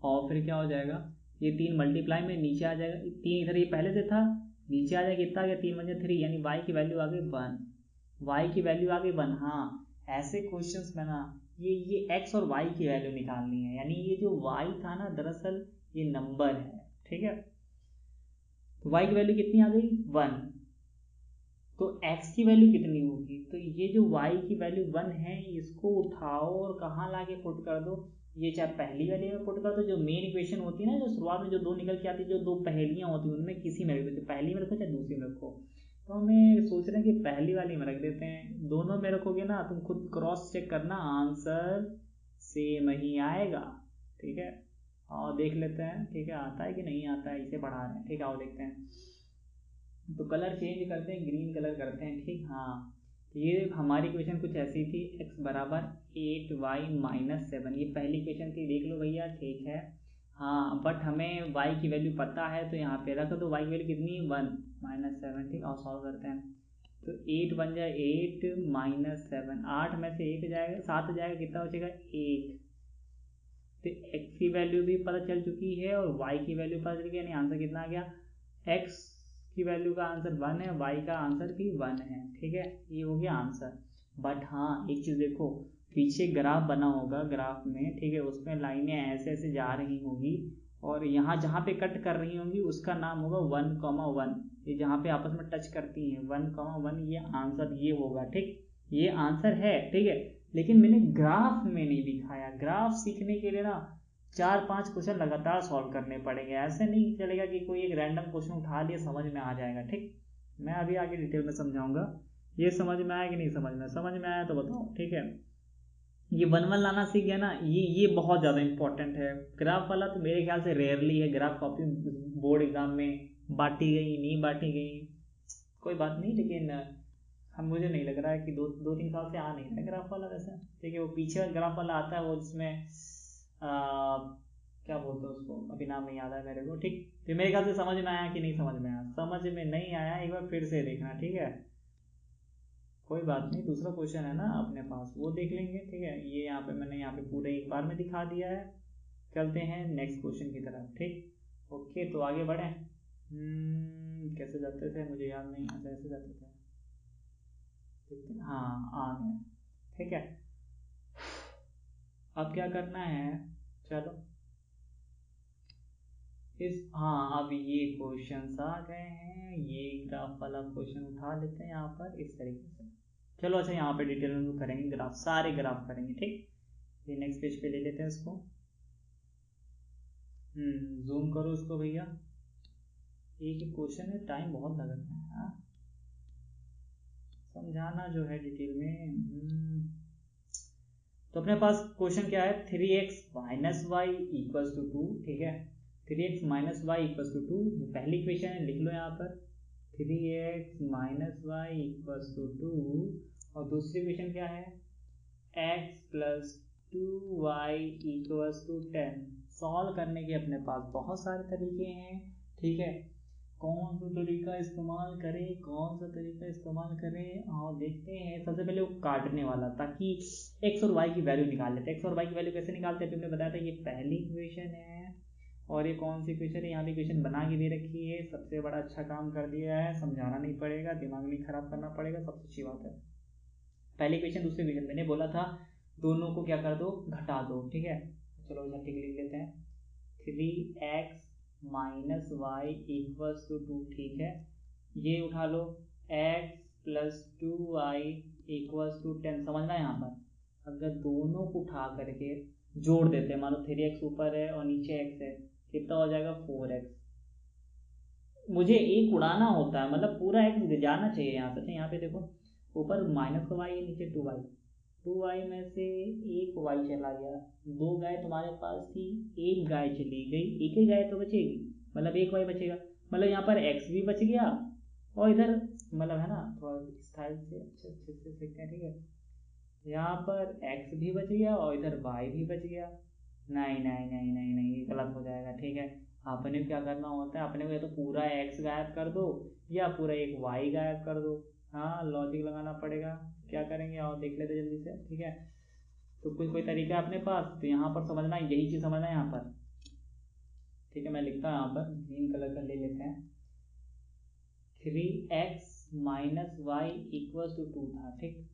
और फिर क्या हो जाएगा, ये 3 मल्टीप्लाई में नीचे आ जाएगा, 3 इधर ये पहले से था, नीचे आ जाएगा, कितना आ गया 3 बजे 3, यानी y की वैल्यू आ गई 1, y की वैल्यू आ गई 1। हाँ, ऐसे क्वेश्चंस में ना ये x और y की वैल्यू निकालनी है, यानी ये जो y था ना दरअसल ये नंबर है, ठीक है। तो y की वैल्यू कितनी आ गई 1, तो x की वैल्यू कितनी होगी, तो ये जो y की वैल्यू 1 है, इसको उठाओ और कहाँ लाके पुट कर दो, ये चाहे पहली वाली में पुट कर दो, जो मेन इक्वेशन होती है ना, जो शुरुआत में जो 2 निकल के आती है, जो 2 पहेलियां होती है, उनमें किसी में रख दो, पहली में रखो चाहे दूसरी में रखो। तो हमें सोच रहे हैं कि पहली वाली में रख देते हैं, दोनों में रखोगे ना तुम खुद क्रॉस चेक करना, आंसर सेम ही आएगा, ठीक है। और देख लेते हैं, ठीक है, आता है कि नहीं आता है, इसे बढ़ा रहे हैं, ठीक है, और देखते हैं। तो कलर चेंज करते हैं, ग्रीन कलर करते हैं, ठीक। हाँ, ये हमारी क्वेश्चन कुछ ऐसी थी, x बराबर 8y माइनस 7, ये पहली क्वेश्चन थी, देख लो भैया, ठीक है। हाँ, बट हमें y की वैल्यू पता है, तो यहाँ पे रख दो, y की वैल्यू कितनी 1 -7, ठीक। और सॉल्व करते हैं, तो 8 बन जाए 8 -7, 8 में से 1 जाएगा, 7 जाएगा, कितना बचेगा 1। तो x की वैल्यू भी पता चल चुकी है और y की वैल्यू पता चल गई, यानी आंसर कितना आ गया, x की वैल्यू का आंसर 1 है, y का आंसर भी 1 है, ठीक है, ये हो गया आंसर। बट हाँ, एक चीज देखो, पीछे ग्राफ बना होगा, ग्राफ में, ठीक है, उसमें लाइनें ऐसे ऐसे जा रही होंगी, और यहाँ जहाँ पे कट कर रही होंगी उसका नाम होगा 1,1, ये जहाँ पे आपस में टच करती हैं 1,1, ये आंसर ये होगा, ठीक, ये आंसर है, ठीक है। लेकिन मैंने ग्राफ में नहीं दिखाया, ग्राफ सीखने के लिए ना 4-5 क्वेश्चन लगातार सॉल्व करने पड़ेंगे, ऐसे नहीं चलेगा कि कोई एक रैंडम क्वेश्चन उठा लिया समझ में आ जाएगा, ठीक। मैं अभी आगे डिटेल में समझाऊंगा, ये समझ में आया कि नहीं समझ में? समझ में आया तो बताओ, ठीक है। ये 1 1 लाना सीख गया ना, ये बहुत ज़्यादा इंपॉर्टेंट है। ग्राफ वाला तो मेरे ख्याल से रेयरली है, ग्राफ कॉपी बोर्ड एग्जाम में बांटी गई नहीं बांटी गई, कोई बात नहीं, लेकिन हम मुझे नहीं लग रहा है कि 2 3 साल से आ नहीं रहा है ग्राफ वाला वैसे, ठीक है। वो पीछे वाला ग्राफ वाला आता है वो जिसमें क्या बोलते हैं उसको, अभी नाम नहीं याद है मेरे को, ठीक। तो मेरे ख्याल से समझ में आया कि नहीं समझ में आया? समझ में नहीं आया एक बार फिर से देखना, ठीक है। कोई बात नहीं, दूसरा क्वेश्चन है ना अपने पास, वो देख लेंगे, ठीक है। ये यहाँ पे मैंने यहाँ पे पूरे एक बार में दिखा दिया है। चलते हैं नेक्स्ट क्वेश्चन की तरफ, ठीक। ओके, तो आगे बढ़े। कैसे जाते थे मुझे याद नहीं, अच्छा ऐसे जाते थे, हाँ आ गए, ठीक है। अब क्या करना है, चलो हाँ अब ये क्वेश्चन आ गए हैं, ये ग्राफ वाला क्वेश्चन उठा लेते हैं यहाँ पर इस तरीके से। चलो अच्छा, यहाँ पे डिटेल में करेंगे ग्राफ, सारे ग्राफ करेंगे, ठीक। ये नेक्स्ट पेज पे ले लेते हैं इसको। जूम करो इसको भैया, एक ही क्वेश्चन है, टाइम बहुत लग रहा है, हाँ समझाना जो है डिटेल में। तो अपने पास क्वेश्चन क्या है, 3x minus Y equals to 2, ठीक है। 3x minus Y equals to 2, ये पहली इक्वेशन है, लिख लो यहाँ पर 3x minus Y equals to 2। और दूसरी इक्वेशन क्या है, x plus 2y equals to 10। Solve करने के अपने पास बहुत सारे तरीके हैं, ठीक है। कौन सा तरीका इस्तेमाल करें, कौन सा तरीका इस्तेमाल करें, और देखते हैं। सबसे पहले वो काटने वाला, ताकि x और y की वैल्यू निकाल लेते हैं। x और y की वैल्यू कैसे निकालते हैं, हमने बताया था, ये पहली इक्वेशन है और ये कौन सी इक्वेशन है, यहाँ भी इक्वेशन बना के दे रखी है। सबसे बड़ा अच्छा काम कर दिया है, समझाना नहीं पड़ेगा, दिमाग नहीं खराब करना पड़ेगा, सबसे अच्छी बात है। पहली इक्वेशन दूसरी इक्वेशन, मैंने बोला था दोनों को क्या कर दो, घटा दो, ठीक है। चलो झट्टी लिख लेते हैं, 3x minus Y equals to 2, ठीक है। ये उठा लो, x plus 2y equals to 10। समझना है यहाँ पर, अगर दोनों को उठा करके जोड़ देते हैं, मान लो 3x ऊपर है और नीचे x है, कितना हो जाएगा 4x। मुझे एक उड़ाना होता है, मतलब पूरा x जाना चाहिए यहाँ से। यहाँ पे देखो ऊपर माइनस का y है, नीचे 2y, 2y में से एक y चला गया, 2 गाय तुम्हारे पास थी, एक गाय चली गई, एक ही गाय तो बचेगी, मतलब एक y बचेगा। मतलब यहाँ पर x भी बच गया और इधर मतलब है ना, थोड़ा स्टाइल से अच्छे अच्छे से देखते हैं, ठीक है। यहाँ पर x भी बच गया और इधर y भी बच गया। नहीं नहीं नहीं नहीं नहीं, ये गलत हो जाएगा, ठीक है। अपने को क्या करना होता है, अपने को या तो पूरा x गायब कर दो या पूरा एक y गायब कर दो। हाँ लॉजिक लगाना पड़ेगा, क्या करेंगे और देख लेते जल्दी से, ठीक है। तो कोई तरीका है अपने पास, तो यहाँ पर समझना, यही चीज़ समझना है यहाँ पर, ठीक है। मैं लिखता हूँ यहाँ पर, ग्रीन कलर का ले लेते हैं। 3x minus Y equal to 2 था, ठीक।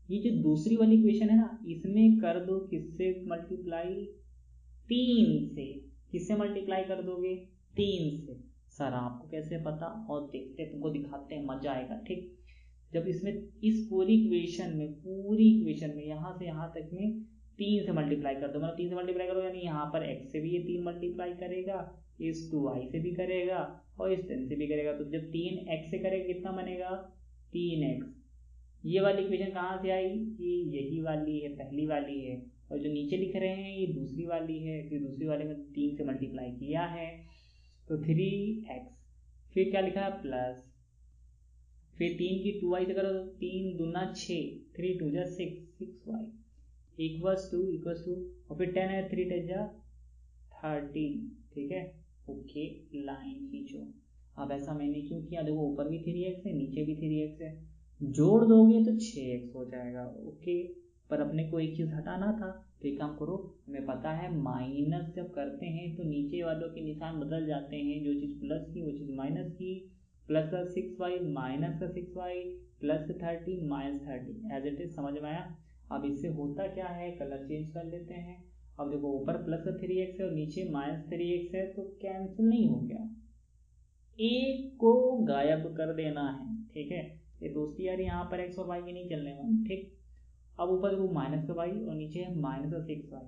ये जो दूसरी वाली इक्वेशन है ना, इसमें कर दो किससे मल्टीप्लाई, 3 से। किससे मल्टीप्लाई कर दोगे, 3 से। सर आपको कैसे पता, और देखते तुमको दिखाते हैं, मजा आएगा, ठीक। जब इसमें इस पूरी इक्वेशन में यहाँ से यहाँ तक में 3 से मल्टीप्लाई कर दो, मतलब 3 से मल्टीप्लाई करो, यानी यहाँ पर x से भी ये 3 मल्टीप्लाई करेगा, इस 2y से भी करेगा और इस 10 से भी करेगा। तो जब 3x से करेगा कितना बनेगा, 3x। ये वाली इक्वेशन कहाँ से आई, ये यही वाली है, पहली वाली है। और जो नीचे लिख रहे हैं ये दूसरी वाली है, फिर दूसरी वाले में 3 से मल्टीप्लाई किया है तो 3x, फिर क्या लिखा है प्लस, फिर 3 की 2y से करो, 3 दूना 6, 3 2 जा 6, 6y इक्वल्स टू और फिर 10 है, 3 10 जा 13, ठीक है। ओके लाइन खींचो। अब ऐसा मैंने क्यों किया, देखो ऊपर भी 3x है, नीचे भी 3x है, जोड़ दोगे तो 6x हो जाएगा, ओके। पर अपने को एक चीज़ हटाना था, तो एक काम करो, हमें पता है माइनस जब करते हैं तो नीचे वालों के निशान बदल जाते हैं, जो चीज़ प्लस की वो चीज़ माइनस की। प्लस का 6y माइनस का 6y plus 30 minus 30, as it is, समझ में आया। अब इससे होता क्या है, कलर चेंज कर लेते हैं। अब देखो ऊपर प्लस 3x है और नीचे माइनस 3x है, तो कैंसिल नहीं हो गया, एक को गायब कर देना है, ठीक है। ये दोस्ती यार यहाँ पर x और y की नहीं चलने वाली, ठीक। अब ऊपर देखो माइनस का y और नीचे माइनस का 6y,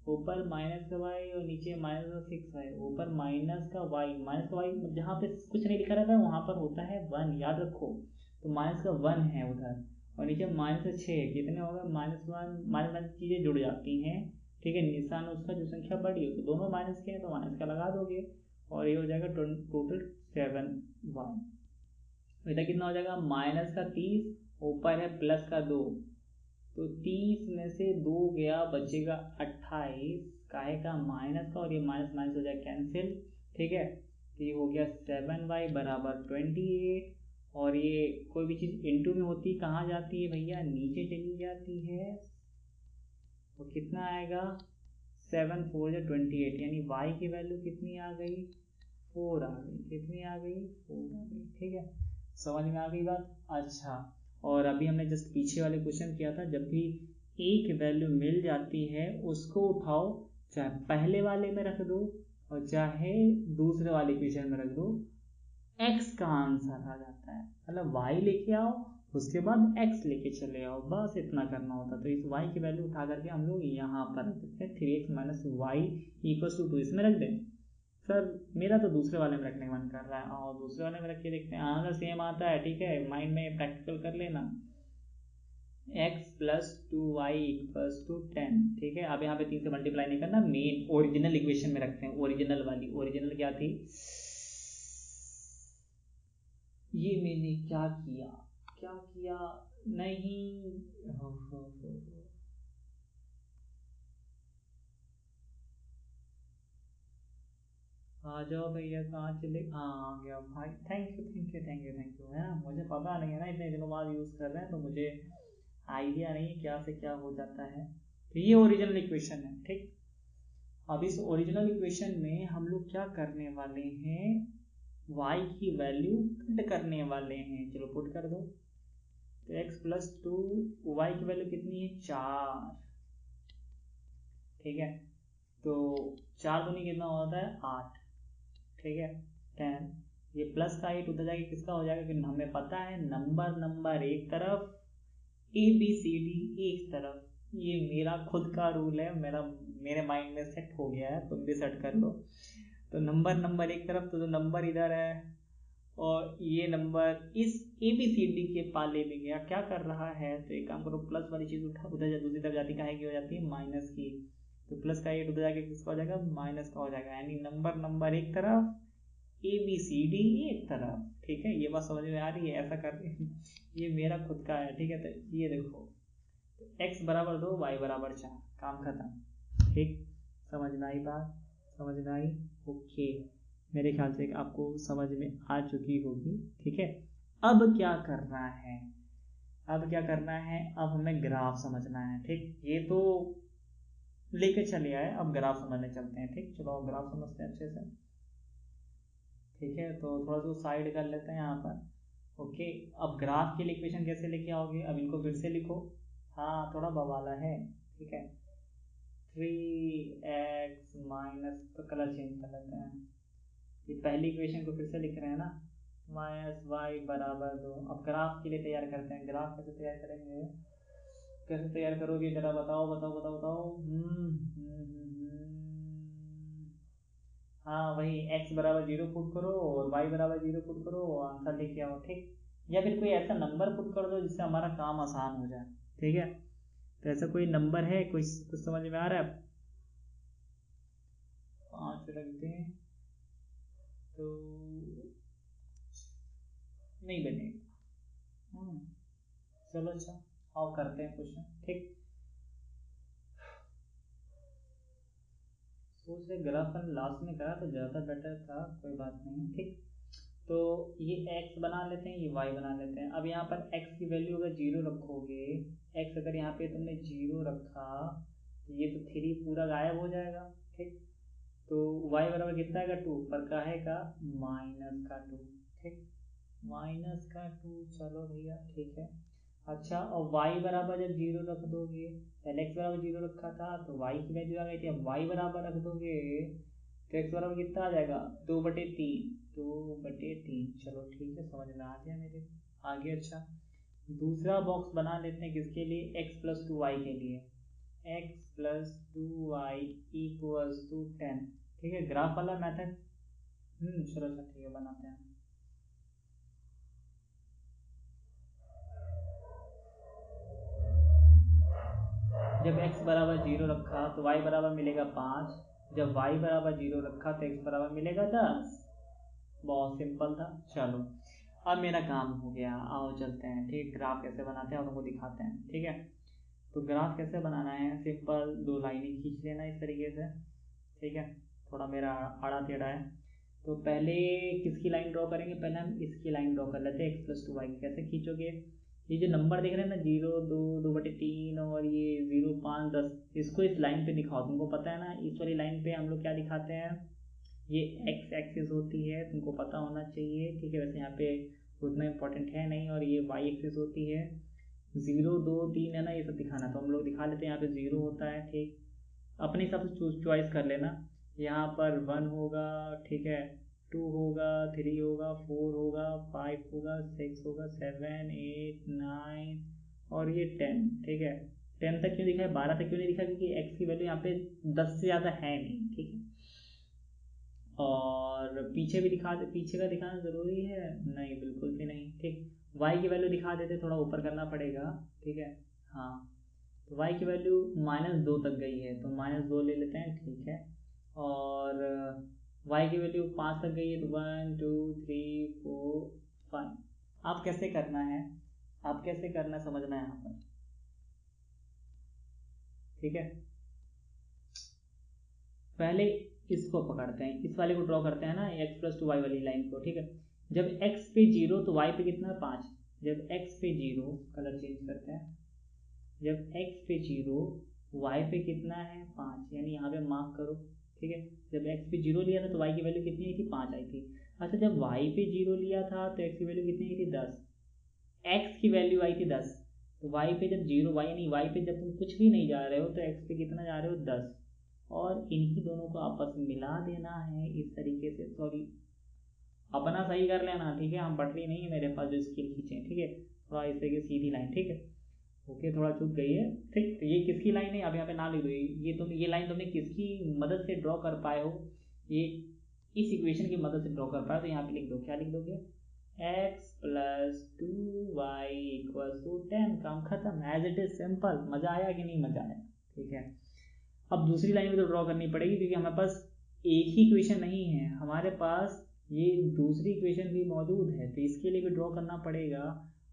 ऊपर माइनस का y और नीचे माइनस का 6y, ऊपर माइनस का y, जहाँ पे कुछ नहीं लिखा रहता है वहां पर होता है 1, याद रखो। तो माइनस का 1 है उधर, और नीचे माइनस 6, कितने हो गए, -1 माइनस चीज़ें जुड़ जाती हैं, ठीक है, निशान उसका जो संख्या बड़ी हो तो दोनों माइनस के हैं तो माइनस का लगा दोगे, और ये हो जाएगा टोटल 7y। इधर कितना हो जाएगा, -30, ऊपर है +2, तो 30 में से 2 गया, बचेगा 28, काहे का, माइनस का, और ये माइनस माइनस हो जाए कैंसिल, ठीक है। तो ये हो गया 7y बराबर 28, और ये कोई भी चीज़ इनटू में होती कहाँ जाती है भैया, नीचे चली जाती है, तो कितना आएगा, 7 4 28, यानी y की वैल्यू कितनी आ गई, 4 आ गई, कितनी आ गई, 4 आ गई, ठीक है, समझ में आ गई बात। अच्छा, और अभी हमने जस्ट पीछे वाले क्वेश्चन किया था, जब भी एक वैल्यू मिल जाती है उसको उठाओ, चाहे पहले वाले में रख दो और चाहे दूसरे वाले इक्वेशन में रख दो, x का आंसर आ जाता है, मतलब y लेके आओ उसके बाद x लेके चले आओ, बस इतना करना होता। तो इस y की वैल्यू उठा करके हम लोग यहाँ पर रख देते हैं, 3x - y = 2, इसमें रख दें। सर मेरा तो दूसरे वाले में रखने का मन कर रहा है, और दूसरे वाले में रख के देखते हैं, आंसर सेम आता है, ठीक है, माइंड में प्रैक्टिकल कर लेना, x + 2y = 10, ठीक है। अब यहाँ पे 3 से मल्टीप्लाई नहीं करना, मेन ओरिजिनल इक्वेशन में रखते हैं, ओरिजिनल वाली, ओरिजिनल क्या थी, ये मैंने क्या किया, क्या किया, नहीं, आ जाओ भैया, कहाँ चले, हाँ आ गया भाई, thank you thank you thank you thank you, है ना, मुझे पता नहीं है ना, इतने दिनों बाद यूज़ कर रहे हैं तो मुझे आइडिया नहीं क्या से क्या हो जाता है। तो ये ओरिजिनल इक्वेशन है, ठीक। अब इस ओरिजिनल इक्वेशन में हम लोग क्या करने वाले हैं, y की वैल्यू पुट करने वाले हैं, चलो पुट कर दो। तो x + 2 y की वैल्यू कितनी है, 4, ठीक है, तो 4 दूनी कितना होता है, 8, ठीक है, 10, ये प्लस का 8 उधर जाके किसका हो जाएगा, कि हमें पता है नंबर एक तरफ, ABCD एक तरफ, ये मेरा खुद का रूल है, मेरे माइंड में सेट हो गया है, तुम भी सेट कर लो। तो नंबर एक तरफ, तो नंबर इधर है, और ये नंबर इस ABCD के पाले में गया, क्या कर रहा है, तो एक काम करो, प्लस वाली चीज उठा, उधर दूसरी तरफ जाती काहे की हो जाती है, माइनस की, तो प्लस का 8 उधर जाके किसका हो जाएगा, माइनस का हो जाएगा, यानी नंबर एक तरफ, ABCD एक तरफ, ठीक है, ये बात समझ में आ रही है, ऐसा कर रहे हैं, ये मेरा खुद का है, ठीक है, तो ये देखो, तो x = 2 y = 4, काम खत्म, ठीक, समझ में आई बात, समझ में आई, ओके, मेरे ख्याल से आपको समझ में आ चुकी होगी, ठीक है। अब क्या करना है, अब क्या करना है, अब हमें ग्राफ समझना है, ठीक, ये तो लेके चले आए, अब ग्राफ समझने चलते हैं, ठीक, चलो अब ग्राफ समझते हैं अच्छे से, ठीक है। तो थोड़ा सा साइड कर लेते हैं यहाँ पर, ओके। अब ग्राफ के लिए इक्वेशन कैसे लेके आओगे, अब इनको फिर से लिखो, हाँ थोड़ा बवाला है, ठीक है, 3x - तो कलर चेंज कर लेते हैं, ये पहली इक्वेशन को फिर से लिख रहे हैं ना, -y = 2। अब ग्राफ के लिए तैयार करते हैं, ग्राफ कैसे तैयार करेंगे, कैसे तैयार करोगे जरा बताओ बताओ बताओ बताओ, हाँ वही, x = 0 पुट करो और y = 0 पुट करो, आंसर लेके आओ, ठीक, या फिर कोई ऐसा नंबर पुट कर दो जिससे हमारा काम आसान हो जाए, ठीक है। तो ऐसा कोई नंबर है, कुछ समझ में आ रहा है, 5 रख दें तो नहीं बनेगा, चलो अच्छा, आओ करते हैं क्वेश्चन, ठीक, सोच रहे ग्राफ लास्ट में करा तो ज़्यादा बेटर था, कोई बात नहीं, ठीक। तो ये x बना लेते हैं, ये y बना लेते हैं। अब यहाँ पर x की वैल्यू अगर 0 रखोगे, x अगर यहाँ पे तुमने 0 रखा तो ये तो 3 पूरा गायब हो जाएगा, ठीक। तो y = कितना आएगा, 2, पर काहे का, -2, ठीक, -2, चलो भैया ठीक है। अच्छा, और y बराबर जब 0 रख दोगे, पहले x = 0 रखा था तो y की वैल्यू आ गई थी, अब y बराबर रख दोगे तो x = कितना आ जाएगा, 2/3, 2/3, चलो ठीक है, समझ में आ गया मेरे, आगे। अच्छा, दूसरा बॉक्स बना लेते हैं, किसके लिए, x + 2y के लिए, x + 2y = 10, ठीक है, ग्राफ वाला मेथड, चलो अच्छा ठीक है, बनाते हैं। जब x बराबर 0 रखा तो y बराबर मिलेगा 5, जब y बराबर 0 रखा तो x बराबर मिलेगा 10। बहुत सिंपल था। चलो अब मेरा काम हो गया, आओ चलते हैं। ठीक, ग्राफ कैसे बनाते हैं और तुमको दिखाते हैं। ठीक है, तो ग्राफ कैसे बनाना है, सिंपल 2 लाइनें खींच लेना इस तरीके से। ठीक है, थोड़ा मेरा आड़ा टेढ़ा है, तो पहले किसकी लाइन ड्रॉ करेंगे, पहले हम इसकी लाइन ड्रॉ कर लेते हैं, x प्लस 2y। कैसे खींचोगे, ये जो नंबर देख रहे हैं ना 0 2 2/3 और ये 0 5 10, इसको इस लाइन पे दिखाओ। तुमको पता है ना इस वाली लाइन पे हम लोग क्या दिखाते हैं, ये x एक्सिस होती है, तुमको पता होना चाहिए। ठीक है, वैसे यहाँ पे उतना इंपॉर्टेंट है नहीं, और ये y एक्सिस होती है। 0 2 3 है ना, ये सब दिखाना, तो हम लोग दिखा लेते हैं। यहाँ पे 0 होता है, ठीक, अपने हिसाब से चॉइस कर लेना। यहाँ पर 1 होगा, ठीक है, 2 होगा, 3 होगा, 4 होगा, 5 होगा, 6 होगा, 7 8 9 और ये 10। ठीक है, 10 तक क्यों दिखा है, 12 तक क्यों नहीं दिखा, क्योंकि x की वैल्यू यहाँ पे 10 से ज़्यादा है नहीं। ठीक है, और पीछे भी दिखा दे, पीछे का दिखाना ज़रूरी है नहीं, बिल्कुल भी नहीं। ठीक, y की वैल्यू दिखा देते, थोड़ा ऊपर करना पड़ेगा। ठीक है, हाँ, तो y की वैल्यू -2 तक गई है, तो -2 ले लेते हैं। ठीक है, और y की वैल्यू 5 तक गई है, तो 1 2 3 4 5। आप कैसे करना है, आप कैसे करना है समझना है यहाँ पर। ठीक है, पहले इसको पकड़ते हैं, इस वाले को ड्रॉ करते हैं ना, x प्लस 2y वाली लाइन को। ठीक है, जब x पे 0 तो y पे कितना, 5। जब x पे 0, कलर चेंज करते हैं, जब x पे 0 y पे कितना है, 5, यानी यहाँ पे मार्क करो। ठीक है, जब x पे 0 लिया था तो y की वैल्यू कितनी आई थी, 5 आई थी। अच्छा, जब y पे 0 लिया था तो x की वैल्यू कितनी आई थी, 10। x की वैल्यू आई थी 10, तो y पे जब 0, y यानी y पे जब तुम कुछ भी नहीं जा रहे हो तो x पे कितना जा रहे हो, 10। और इन्हीं दोनों को आपस में मिला देना है इस तरीके से। सॉरी, अपना सही कर लेना। ठीक है, हम पटरी नहीं है मेरे पास जो स्केल खींचे। ठीक है, थोड़ा इस तरीके सीधी लाइन। ठीक है, ओके, थोड़ा चूक गई है। ठीक, तो ये किसकी लाइन है, अब यहाँ पे नाम लिख दो। ये लाइन तुमने किसकी मदद से ड्रॉ कर पाए हो, ये इस इक्वेशन की मदद से ड्रॉ कर पाए, तो यहाँ पे लिख दो, क्या लिख दोगे, x plus 2y equals to 10। काम खत्म, एज इट इज सिंपल। मजा आया कि नहीं, मजा आया। ठीक है, अब दूसरी लाइन भी तो ड्रॉ करनी पड़ेगी, क्योंकि हमारे पास एक ही इक्वेशन नहीं है, हमारे पास ये दूसरी इक्वेशन भी मौजूद है, तो इसके लिए भी ड्रॉ करना पड़ेगा।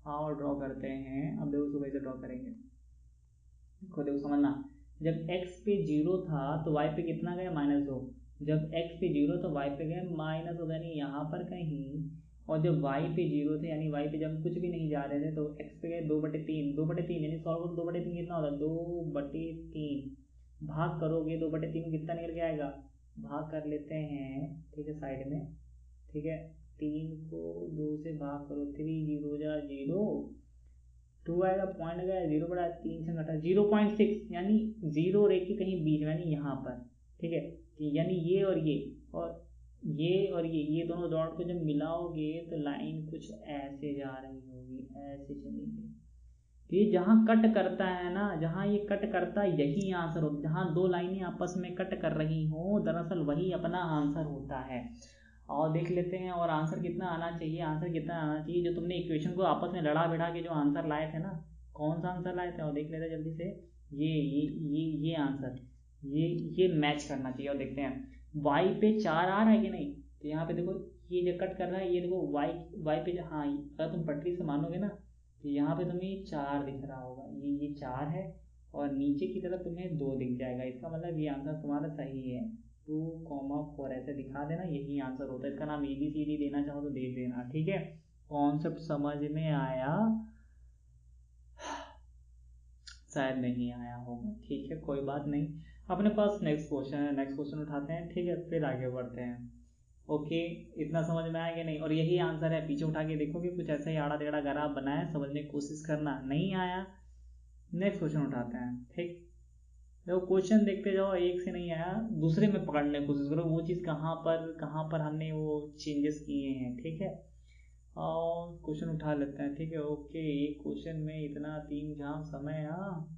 और ड्रॉ करते हैं, अब देखो इसको कैसे ड्रॉ करेंगे, देखो समझना। जब x पे 0 था तो y पे कितना गया, -2। जब x पे 0 तो y पे गया -2, यानी यहाँ पर कहीं। और जब y पे 0 थे, यानी y पे जब हम कुछ भी नहीं जा रहे थे, तो x पे गए 2/3। 2/3 यानी सॉल्व करो, 2/3 कितना होता है, 2/3। भाग करोगे 2/3 में कितना निकल के आएगा, भाग कर लेते हैं। ठीक है, साइड में। ठीक है, 3 को 2 से भाग करो, 3 0 जा 0, 2 आएगा, पॉइंट गया, 0 बड़ा 3 से घटा 0.6, यानी 0 और 1 के कहीं बीच में, यानी यहाँ पर। ठीक है, यानी ये और ये और ये दोनों डॉट को जब मिलाओगे तो लाइन कुछ ऐसे जा रही होगी, ऐसे चलेगी। ये जहाँ कट करता है ना, जहाँ ये कट करता है, यही आंसर होता है। जहाँ दो लाइनें आपस में कट कर रही हो, दरअसल वही अपना आंसर होता है। और देख लेते हैं, और आंसर कितना आना चाहिए, आंसर कितना आना चाहिए, जो तुमने इक्वेशन को आपस में लड़ा भिड़ा के जो आंसर लाए थे ना, कौन सा आंसर लाए थे, और देख लेते हैं जल्दी से। ये आंसर, ये मैच करना चाहिए। और देखते हैं y पे 4 आ रहा है कि नहीं, तो यहाँ पे देखो ये जो कट कर रहा है, ये देखो y पे, हाँ, अगर तुम पटरी से मानोगे ना, तो यहाँ पे तुम्हें 4 दिख रहा होगा, ये 4 है, और नीचे की तरफ तुम्हें 2 दिख जाएगा। इसका मतलब ये आंसर तुम्हारा सही है, 2,4 ऐसे दिखा देना, यही आंसर होता है। इसका नाम ABCD देना चाहो तो दे देना। ठीक है, कॉन्सेप्ट समझ में आया, शायद नहीं आया होगा। ठीक है, कोई बात नहीं, अपने पास नेक्स्ट क्वेश्चन है, नेक्स्ट क्वेश्चन उठाते हैं। ठीक है, फिर आगे बढ़ते हैं। ओके, इतना समझ में आया कि नहीं, और यही आंसर है, पीछे उठा के देखोगे कुछ ऐसा ही आड़ा टेढ़ा ग्राफ बनाया, समझने की कोशिश करना, नहीं आया नेक्स्ट क्वेश्चन उठाते हैं। ठीक, देखो क्वेश्चन देखते जाओ, एक से नहीं आया दूसरे में पकड़ने की कोशिश करो, वो चीज़ कहाँ पर हमने वो चेंजेस किए हैं। ठीक है, और क्वेश्चन उठा लेते हैं। ठीक है, ओके, एक क्वेश्चन में इतना तीन झाम समय, हाँ,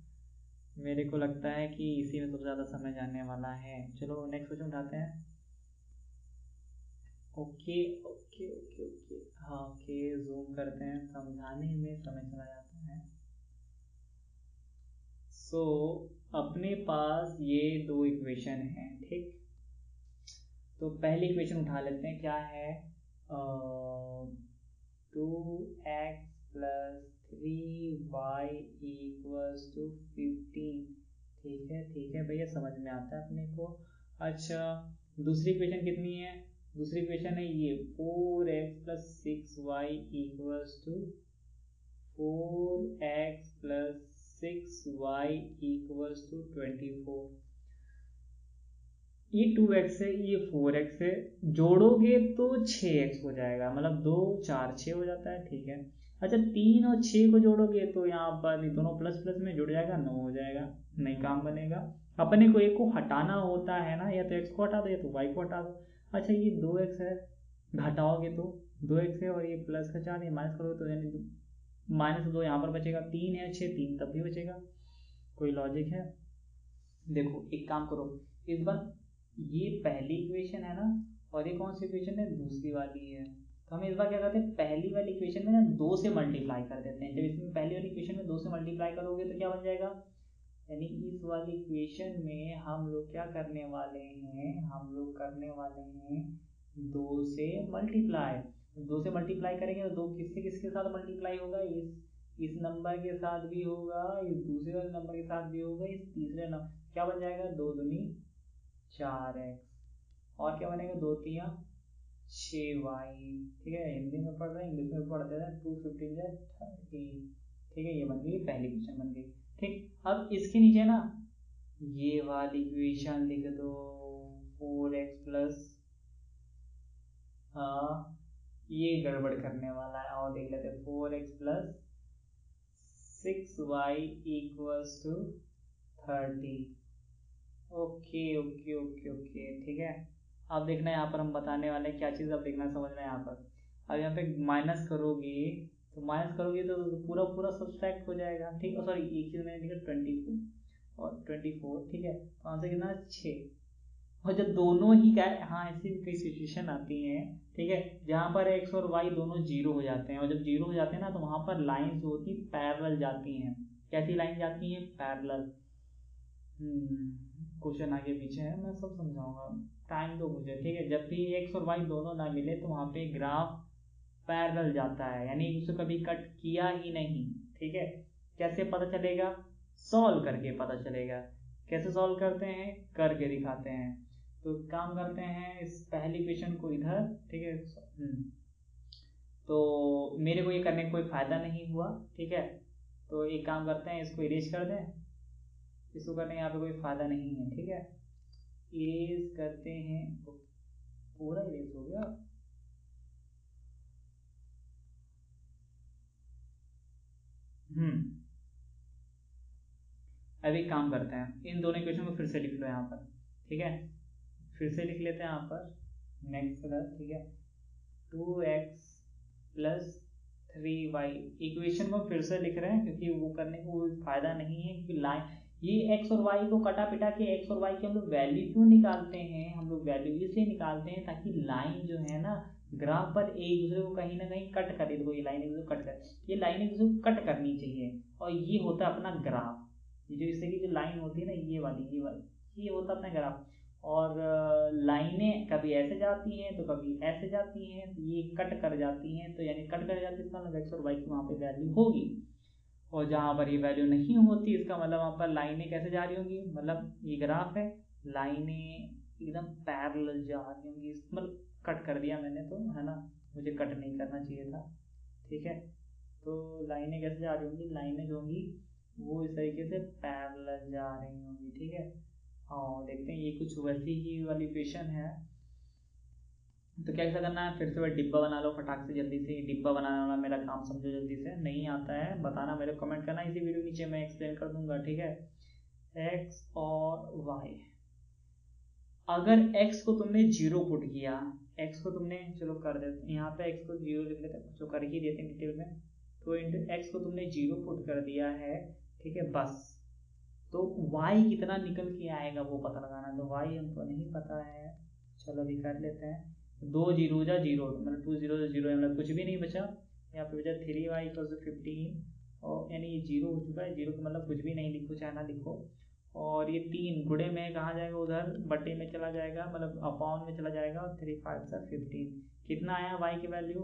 मेरे को लगता है कि इसी में सबसे ज़्यादा समय जाने वाला है। चलो नेक्स्ट क्वेश्चन उठाते हैं। ओके ओके ओके ओके, हाँ, ओके, जूम करते हैं, समझाने में समय चला जाता है। सो अपने पास ये दो इक्वेशन हैं, ठीक। तो पहली इक्वेशन उठा लेते हैं, क्या है, 2x plus 3y equals to 15। ठीक है भैया, समझ में आता है अपने को। अच्छा, दूसरी इक्वेशन कितनी है? दूसरी इक्वेशन है ये 4x plus 6y equals to 4x plus 6y equals to 24। ये 2x है, ये 4x है, जोड़ोगे तो 6x हो जाएगा, मतलब 2 4 6 हो जाता है, ठीक है। अच्छा, 3 और 6 को जोड़ोगे तो यहाँ पर दोनों प्लस प्लस में जुड़ जाएगा, 9 हो जाएगा, नहीं काम बनेगा। अपने को एक को हटाना होता है ना, या तो x को हटा दो या तो y को हटा दो। अच्छा, ये 2x है, घटाओगे तो 2x है, और ये प्लस का 4 ये माइनस करोगे तो यानी -2 यहाँ पर बचेगा, 3 है 6 3 तब भी बचेगा। कोई लॉजिक है? देखो एक काम करो, इस बार ये पहली इक्वेशन है ना, और ये कौन सी इक्वेशन है, दूसरी वाली है। तो हम इस बार क्या करते हैं, पहली वाली इक्वेशन में ना 2 से मल्टीप्लाई कर देते हैं। जब इसमें पहली वाली इक्वेशन में 2 से मल्टीप्लाई करोगे तो क्या बन जाएगा, यानी इस वाली इक्वेशन में हम लोग क्या करने वाले हैं, हम लोग करने वाले हैं 2 से मल्टीप्लाई। 2 से मल्टीप्लाई करेंगे तो 2 किससे किसके साथ मल्टीप्लाई होगा, इस नंबर के साथ भी होगा, इस दूसरे वाले नंबर के साथ भी होगा, इस तीसरे नंबर, क्या बन जाएगा, 2 दूनी 4x, और क्या बनेगा, 2 तिया 6y। ठीक है, हिंदी में पढ़ रहे हैं, इंग्लिश में पढ़ते हैं, 2 15 30। ठीक है, ये बन गई पहली इक्वेशन बन गई। ठीक, अब इसके नीचे ना ये वाली इक्वेशन लिख दो, 4x प्लस, हाँ ये गड़बड़ करने वाला है, और देख लेते हैं 4x plus 6y equals to 30। Okay okay okay okay, ठीक है। अब देखना है यहाँ पर हम बताने वाले हैं क्या चीज़, अब देखना समझना है यहाँ पर। अब यहाँ पे माइनस करोगे तो पूरा पूरा सब्सट्रैक्ट हो जाएगा, ठीक है। सॉरी, एक चीज़ मैंने लिखा 24 और 24, ठीक है। तो आंसर कितना, 6। और जब दोनों ही क्या है, हाँ ऐसी भी कई सिचुएशन आती हैं, ठीक है, जहाँ पर x और y दोनों जीरो हो जाते हैं, और जब जीरो हो जाते हैं ना तो वहाँ पर लाइन जो होती है पैरेलल जाती हैं। कैसी लाइन जाती हैं, पैरेलल। क्वेश्चन आगे पीछे है, मैं सब समझाऊंगा, टाइम दो मुझे, ठीक है। जब भी x और y दोनों ना मिले तो वहाँ पे ग्राफ पैरेलल जाता है, यानी उसे कभी कट किया ही नहीं, ठीक है। कैसे पता चलेगा, सॉल्व करके पता चलेगा। कैसे सॉल्व करते हैं, करके दिखाते हैं। तो काम करते हैं, इस पहली इक्वेशन को इधर, ठीक है। तो मेरे को ये करने का कोई फायदा नहीं हुआ, ठीक है। तो एक काम करते हैं, इसको इरेज कर दें, इसको करने यहाँ पे कोई फायदा नहीं है, ठीक है। इरेज करते हैं, पूरा इरेज हो गया। अब एक काम करते हैं, इन दोनों इक्वेशन को फिर से लिख लो यहाँ पर, ठीक है। फिर से लिख लेते हैं यहाँ पर, नेक्स्ट कलर, ठीक है। 2x प्लस 3y इक्वेशन को फिर से लिख रहे हैं, क्योंकि वो करने को कोई फायदा नहीं है, क्योंकि लाइन ये x और y को कटा पिटा के x और y की हम लोग वैल्यू क्यों निकालते हैं, हम लोग वैल्यू इसलिए निकालते हैं ताकि लाइन जो है ना ग्राफ पर एक दूसरे को कहीं ना कहीं कट करे। देखो ये लाइन एक दूसरे को कट कर, ये लाइन एक दूसरे को कट करनी चाहिए, और ये होता है अपना ग्राफ। ये जो इससे की जो लाइन होती है ना, ये वाली ये होता है अपना ग्राफ। और लाइनें कभी ऐसे जाती हैं तो कभी ऐसे जाती हैं, तो ये कट कर जाती हैं, तो यानी कट कर जाती है, इसका मतलब एक्स और वाई की वहाँ पे वैल्यू होगी। और जहाँ पर ये वैल्यू नहीं होती, इसका मतलब वहाँ पर लाइनें कैसे जा रही होंगी, मतलब ये ग्राफ है, लाइनें एकदम पैरेलल जा रही होंगी, मतलब कट कर दिया मैंने तो, है ना, मुझे कट नहीं करना चाहिए था, ठीक है। तो लाइनें कैसे जा रही होंगी, लाइनें जो होंगी वो इस तरीके से पैरेलल जा रही होंगी, ठीक है। हाँ देखते हैं, ये कुछ वैसी ही वाली इक्वेशन है। तो कैसा करना है, फिर से वह डिब्बा बना लो फटाक से, जल्दी से। डिब्बा बनाने वाला मेरा काम समझो, जल्दी से। नहीं आता है बताना, मेरे कमेंट करना इसी वीडियो नीचे, मैं एक्सप्लेन कर दूंगा, ठीक है। x और y, अगर x को तुमने 0 पुट किया, x को तुमने, चलो कर देते यहाँ पे x को 0 लिख लेते हैं, जो कर ही देते हैं डिटेल में। तो x को तुमने 0 पुट कर दिया है, ठीक है, बस। तो y कितना निकल के आएगा वो पता लगाना है, तो y हमको नहीं पता है, चलो अभी कर लेते हैं। 2 जीरो जा 0, मतलब 2 0 0, मतलब कुछ भी नहीं बचा, यहाँ पे बचा 3y = 15, और यानी ये 0 हो चुका है, 0 का मतलब कुछ भी नहीं लिखो, चाहे ना लिखो। और ये 3 गुणे में कहाँ जाएगा, उधर बटे में चला जाएगा, मतलब अपॉन में चला जाएगा। और 3 5 15 कितना आया y की वैल्यू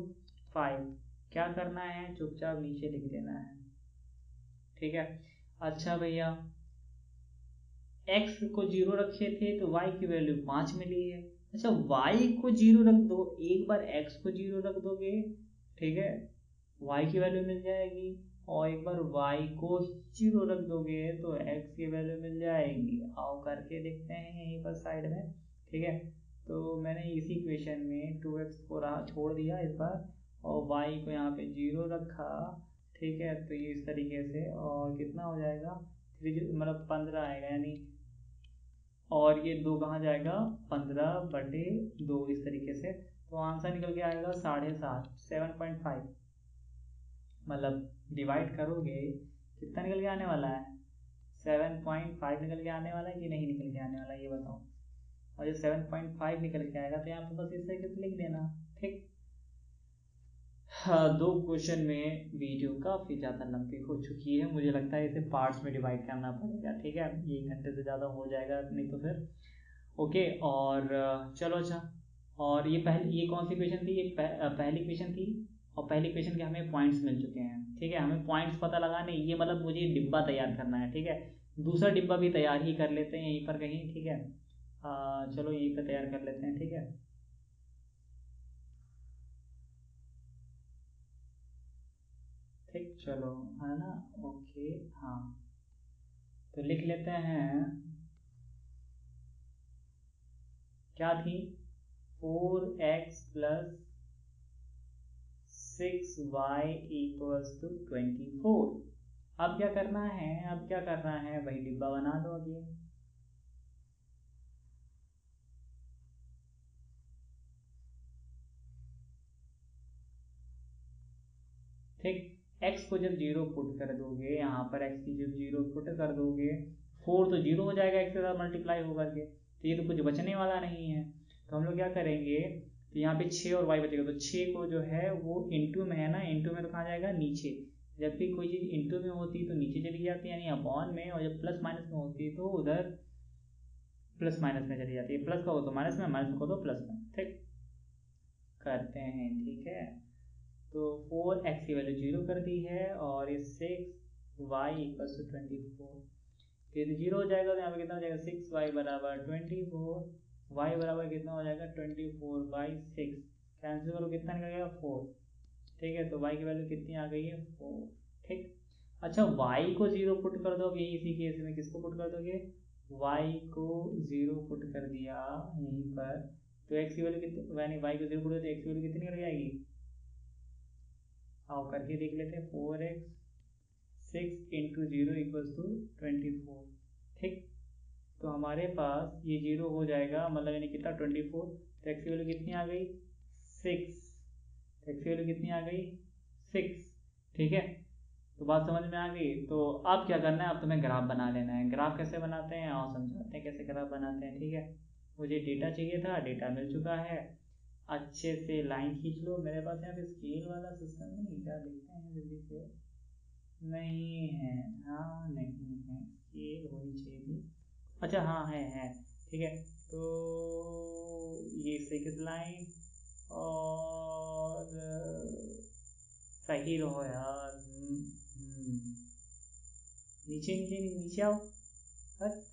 5। क्या करना है, चुपचाप नीचे लिख देना है, ठीक है। अच्छा भैया x को 0 रखे थे तो y की वैल्यू 5 मिली है। अच्छा y को 0 रख दो, एक बार x को 0 रख दोगे, ठीक है, y की वैल्यू मिल जाएगी। और एक बार y को 0 रख दोगे तो x की वैल्यू मिल जाएगी। आओ करके देखते हैं यहीं पर साइड में, ठीक है। तो मैंने इसी इक्वेशन में 2x को रहा छोड़ दिया इस बार, और y को यहाँ पे 0 रखा, ठीक है। तो ये इस तरीके से, और कितना हो जाएगा 3 मतलब 15 आएगा, यानी और ये 2 कहाँ जाएगा 15/2 इस तरीके से। तो आंसर निकल के आएगा 7.5 7.5, मतलब डिवाइड करोगे कितना निकल के आने वाला है 7.5 निकल के आने वाला है कि नहीं निकल के आने वाला है, ये बताओ। और जब 7.5 निकल के आएगा तो यहाँ पे बस इस तरीके से लिख देना, ठीक। हाँ, 2 क्वेश्चन में वीडियो काफ़ी ज़्यादा लंबी हो चुकी है, मुझे लगता है इसे पार्ट्स में डिवाइड करना पड़ेगा, ठीक है। 1 घंटे से ज़्यादा हो जाएगा नहीं तो फिर ओके। और चलो अच्छा, और ये कौन सी क्वेश्चन थी, ये पहली क्वेश्चन थी। और पहली क्वेश्चन के हमें पॉइंट्स मिल चुके हैं, ठीक है। हमें पॉइंट्स पता लगाने, ये मतलब मुझे डिब्बा तैयार करना है, ठीक है। दूसरा डिब्बा भी तैयार ही कर लेते हैं यहीं पर कहीं, ठीक है। चलो यहीं पर तैयार कर लेते हैं, ठीक है। ठीक, चलो, है ना, ओके। हाँ, तो लिख लेते हैं, क्या थी 4x + 6y = 24। अब क्या करना है, अब क्या करना है, वही डिब्बा बना दो अभी, ठीक। x को जब 0 पुट कर दोगे, यहाँ पर x की जब 0 पुट कर दोगे, 4 तो 0 हो जाएगा x के साथ मल्टीप्लाई होकर के, तो ये तो कुछ बचने वाला नहीं है। तो हम लोग क्या करेंगे, तो यहाँ पे 6 और y बचेगा, तो 6 को जो है वो इंटू में है ना, इंटू में तो कहाँ जाएगा नीचे। जब भी कोई चीज़ इंटू में होती तो नीचे चली जाती है, यानी अपॉन में, और जब प्लस माइनस में होती तो उधर प्लस माइनस में चली जाती है। प्लस का हो तो माइनस में, माइनस को तो प्लस में, ठीक। करते हैं, ठीक है। तो 4x की वैल्यू 0 कर दी है, और ये 6y = 24, फिर 0 हो जाएगा तो यहाँ पे कितना हो जाएगा 6y = 24, y बराबर कितना हो जाएगा 24/6, कैंसिल करो कितना निकलेगा 4, ठीक है। तो y की वैल्यू कितनी आ गई है 4, ठीक। अच्छा y को 0 पुट कर दो, अब यही इसी केस में किसको पुट कर दोगे, y को 0 पुट कर दिया यहीं पर, तो x की वैल्यू कितनी, यानी y को 0 पुट तो x की वैल्यू कितनी निकल जाएगी, आओ करके देख लेते हैं। 4x 6 × 0 = 24, ठीक। तो हमारे पास ये 0 हो जाएगा, मतलब यानी कितना 24, तो x की वैल्यू कितनी आ गई 6, तो x की वैल्यू कितनी आ गई 6, ठीक है। तो बात समझ में आ गई। तो अब क्या करना है, अब तुम्हें ग्राफ बना लेना है। ग्राफ कैसे बनाते हैं और समझाते हैं कैसे ग्राफ बनाते हैं, ठीक है। मुझे डेटा चाहिए था, डेटा मिल चुका है, अच्छे से लाइन खींच लो। मेरे पास यहाँ पे स्केल वाला सिस्टम नहीं, क्या देखते हैं जल्दी से, नहीं है, हाँ नहीं है, स्केल होनी चाहिए थी। अच्छा हाँ है, ठीक है। तो ये सिक्स लाइन, और सही रहो यार, नीचे नीचे नीचे आओ, हट,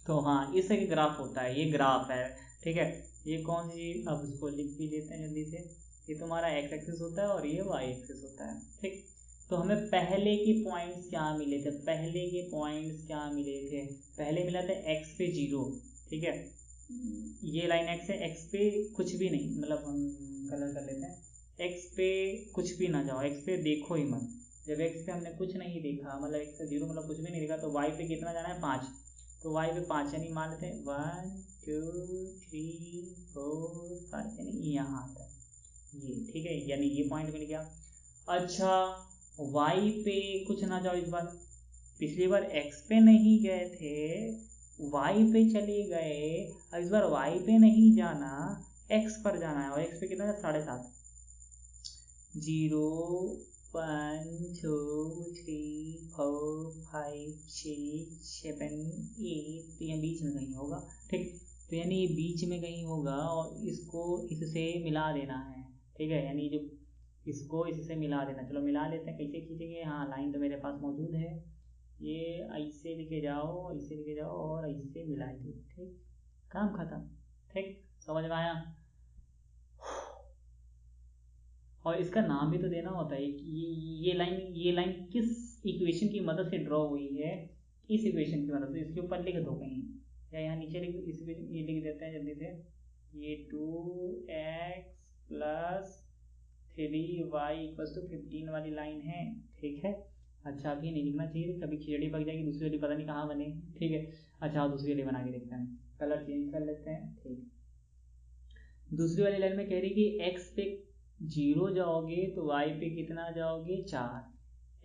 तो हाँ इस तरह का ग्राफ होता है, ये ग्राफ है, ठीक है। ये कौन सी, अब इसको लिख भी देते हैं जल्दी से। ये तुम्हारा x एक्सिस होता है और ये y एक्सिस होता है, ठीक। तो हमें पहले के पॉइंट्स क्या मिले थे, पहले के पॉइंट्स क्या मिले थे, पहले मिला था x पे 0, ठीक है। ये लाइन x है, x पे कुछ भी नहीं, मतलब हम कलर कर लेते हैं, x पे कुछ भी ना जाओ, x पे देखो ही मत। जब x पे हमने कुछ नहीं देखा, मतलब x पे 0 मतलब कुछ भी नहीं देखा, तो y पे कितना जाना है 5, तो y पे 5, यानी मान लेते हैं 1 2 3 4 5, यानी यहाँ आता है ये, ठीक है, यानी ये पॉइंट मिल गया। अच्छा y पे कुछ ना जाओ इस बार, पिछली बार x पे नहीं गए थे, y पे चले गए, अब इस बार y पे नहीं जाना, एक्स पर जाना है और एक्स पे कितना है 7.5 0 1 2 3 4 5 6 7 8 तो यहाँ बीच में कहीं होगा। ठीक, तो यानी ये बीच में कहीं होगा और इसको इससे मिला देना है। ठीक है, यानी जो इसको इससे मिला देना। चलो मिला लेते हैं, कैसे खींचेंगे। हाँ, लाइन तो मेरे पास मौजूद है, ये ऐसे लेके जाओ, ऐसे लेके जाओ और ऐसे मिला दो। ठीक, काम खत्म। ठीक, समझ में आया। और इसका नाम भी तो देना होता है कि ये लाइन किस इक्वेशन की मदद से ड्रॉ हुई है। इस इक्वेशन की मदद से इसके ऊपर लिख दो कहीं, या यहाँ नीचे लिख, इस ये लिख देते हैं जल्दी से। ये 2x + 3y = 15 वाली लाइन है। ठीक है, अच्छा अभी नहीं लिखना चाहिए, कभी खिचड़ी पक जाएगी, दूसरी वाली पता नहीं कहाँ बने। ठीक है, अच्छा दूसरी वाली बना के देखते हैं, कलर चेंज कर लेते हैं। ठीक, दूसरी वाली लाइन में कह रही कि x पे 0 जाओगे तो y पे कितना जाओगे 4,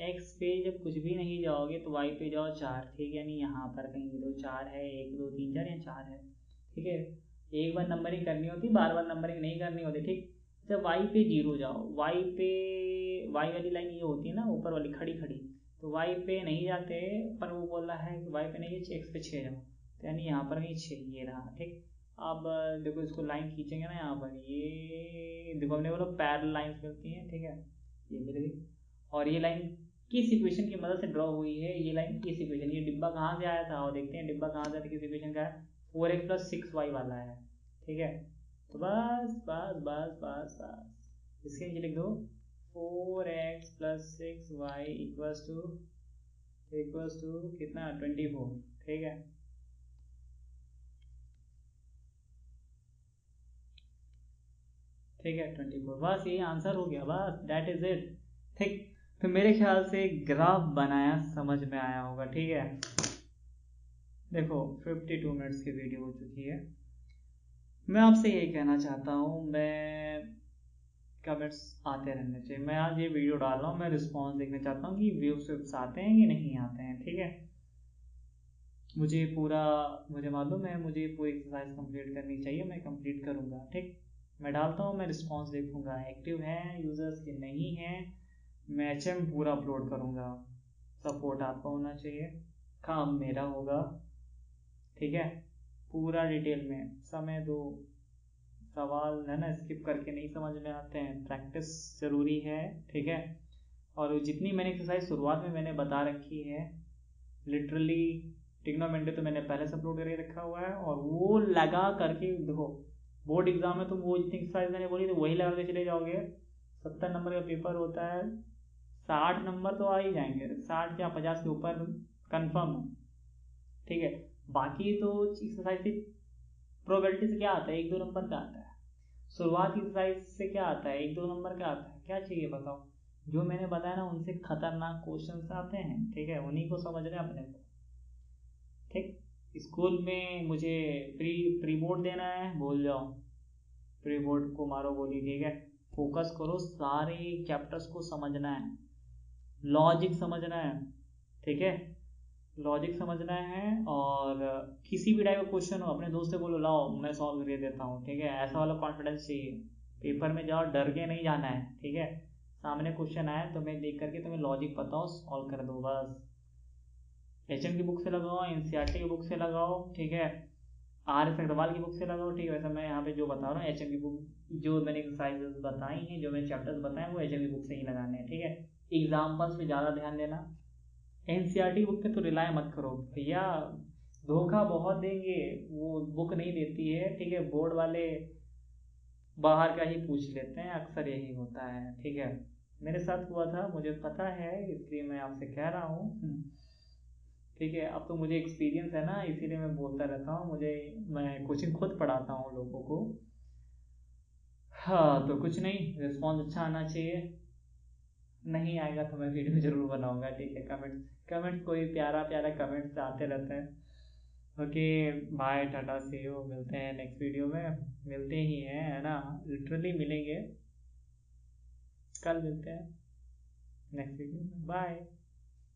x पे जब कुछ भी नहीं जाओगे तो y पे जाओ 4। ठीक, यानी यहाँ पर कहीं तो 4 है, 1 2 3 4 या 4 है। ठीक है, एक बार नंबरिंग करनी होती, बार बार नंबरिंग नहीं करनी होती। ठीक, जब y पे 0 जाओ, y पे y वाली लाइन ये होती है ना ऊपर वाली खड़ी खड़ी, तो y पे नहीं जाते, पर वो बोल रहा है कि y पे नहीं, x पे 6 जाओ, तो यानी यहाँ पर कहीं 6 ये रहा। ठीक, अब देखो इसको लाइन खींचेंगे ना, यहाँ पर ये देखो हमने बोला पैरेलल लाइंस मिलती हैं। ठीक है, ये मिल गई। और ये लाइन किस इक्वेशन की मदद से ड्रॉ हुई है, ये लाइन किस इक्वेशन, ये डिब्बा कहाँ से आया था और देखते हैं डिब्बा कहाँ से आया, किस इक्वेशन का है, 4x + 6y वाला है। ठीक है, तो बस बस बस बस बस इसके नीचे लिख दो 4x + 6y = कितना 24। ठीक है, ठीक है 24, बस ये आंसर हो गया, बस दैट इज इट। ठीक, तो मेरे ख्याल से ग्राफ बनाया समझ में आया होगा। ठीक है, देखो 52 मिनट्स की वीडियो हो चुकी है। मैं आपसे यही कहना चाहता हूँ, मैं कमेंट्स आते रहने चाहिए। मैं आज ये वीडियो डाल रहा हूँ, मैं रिस्पॉन्स देखना चाहता हूँ कि व्यूज आते हैं कि नहीं आते हैं। ठीक है, मुझे मालूम है, मुझे पूरी एक्सरसाइज कंप्लीट करनी चाहिए, मैं कंप्लीट करूँगा। ठीक, मैं डालता हूँ, मैं रिस्पॉन्स देखूंगा, एक्टिव हैं यूज़र्स के नहीं हैं, मैं HM पूरा अपलोड करूँगा। सपोर्ट आपका होना चाहिए, काम मेरा होगा। ठीक है, पूरा डिटेल में समय दो, सवाल है ना स्किप करके नहीं समझ में आते हैं, प्रैक्टिस ज़रूरी है। ठीक है, और जितनी मैंने एक्सरसाइज शुरुआत में मैंने बता रखी है, लिटरली ट्रिग्नोमेट्री तो मैंने पहले से अपलोड करके रखा हुआ है, और वो लगा करके देखो, बोर्ड एग्जाम में तुम वो जितनी एक्सरसाइज मैंने बोली तो वही लगा के चले जाओगे। 70 नंबर का पेपर होता है, 60 नंबर तो आ ही जाएंगे, 60 या 50 के ऊपर कंफर्म है। ठीक है, बाकी तो एक्सरसाइज से प्रोबेबिलिटी से क्या आता है, 1-2 नंबर का आता है। शुरुआत की एक्सरसाइज से क्या आता है, 1-2 नंबर का आता है। क्या चाहिए बताओ, जो मैंने बताया ना उनसे खतरनाक क्वेश्चन आते हैं। ठीक है, उन्हीं को समझना है अपने को। ठीक, स्कूल में मुझे प्री बोर्ड देना है, भूल जाओ, प्री बोर्ड को मारो गोली। ठीक है, फोकस करो, सारे चैप्टर्स को समझना है, लॉजिक समझना है। ठीक है, लॉजिक समझना है, और किसी भी टाइप का क्वेश्चन हो अपने दोस्त से बोलो लाओ मैं सॉल्व करके देता हूँ। ठीक है, ऐसा वाला कॉन्फिडेंस चाहिए, पेपर में जाओ डर के नहीं जाना है। ठीक है, सामने क्वेश्चन आए तो मैं देख करके तुम्हें लॉजिक बताओ, सॉल्व कर दो बस। HM की बुक से लगाओ, NCERT की बुक से लगाओ। ठीक है, RS अग्रवाल की बुक से लगाओ। ठीक है, वैसे मैं यहाँ पे जो बता रहा हूँ HM की बुक, जो मैंने एक्सरसाइजेस बताई हैं, जो मैंने चैप्टर्स बताए वो HM की बुक से ही लगाने हैं। ठीक है, एग्जाम्पल्स पे ज़्यादा ध्यान देना, NCERT बुक पे तो रिलाय मत करो भैया, धोखा बहुत देंगे, वो बुक नहीं देती है। ठीक है, बोर्ड वाले बाहर का ही पूछ लेते हैं, अक्सर यही होता है। ठीक है, मेरे साथ हुआ था, मुझे पता है, इसलिए मैं आपसे कह रहा हूँ। ठीक है, अब तो मुझे एक्सपीरियंस है ना, इसीलिए मैं बोलता रहता हूँ, मैं कोचिंग खुद पढ़ाता हूँ लोगों को। हाँ, तो कुछ नहीं, रिस्पॉन्स अच्छा आना चाहिए, नहीं आएगा तो मैं वीडियो जरूर बनाऊंगा। ठीक है, कमेंट्स कोई प्यारा प्यारा कमेंट्स आते रहते हैं। Okay, bye, tata, see you, मिलते हैं नेक्स्ट वीडियो में, मिलते ही हैं है ना, लिटरली मिलेंगे, कल मिलते हैं नेक्स्ट वीडियो में, बाय।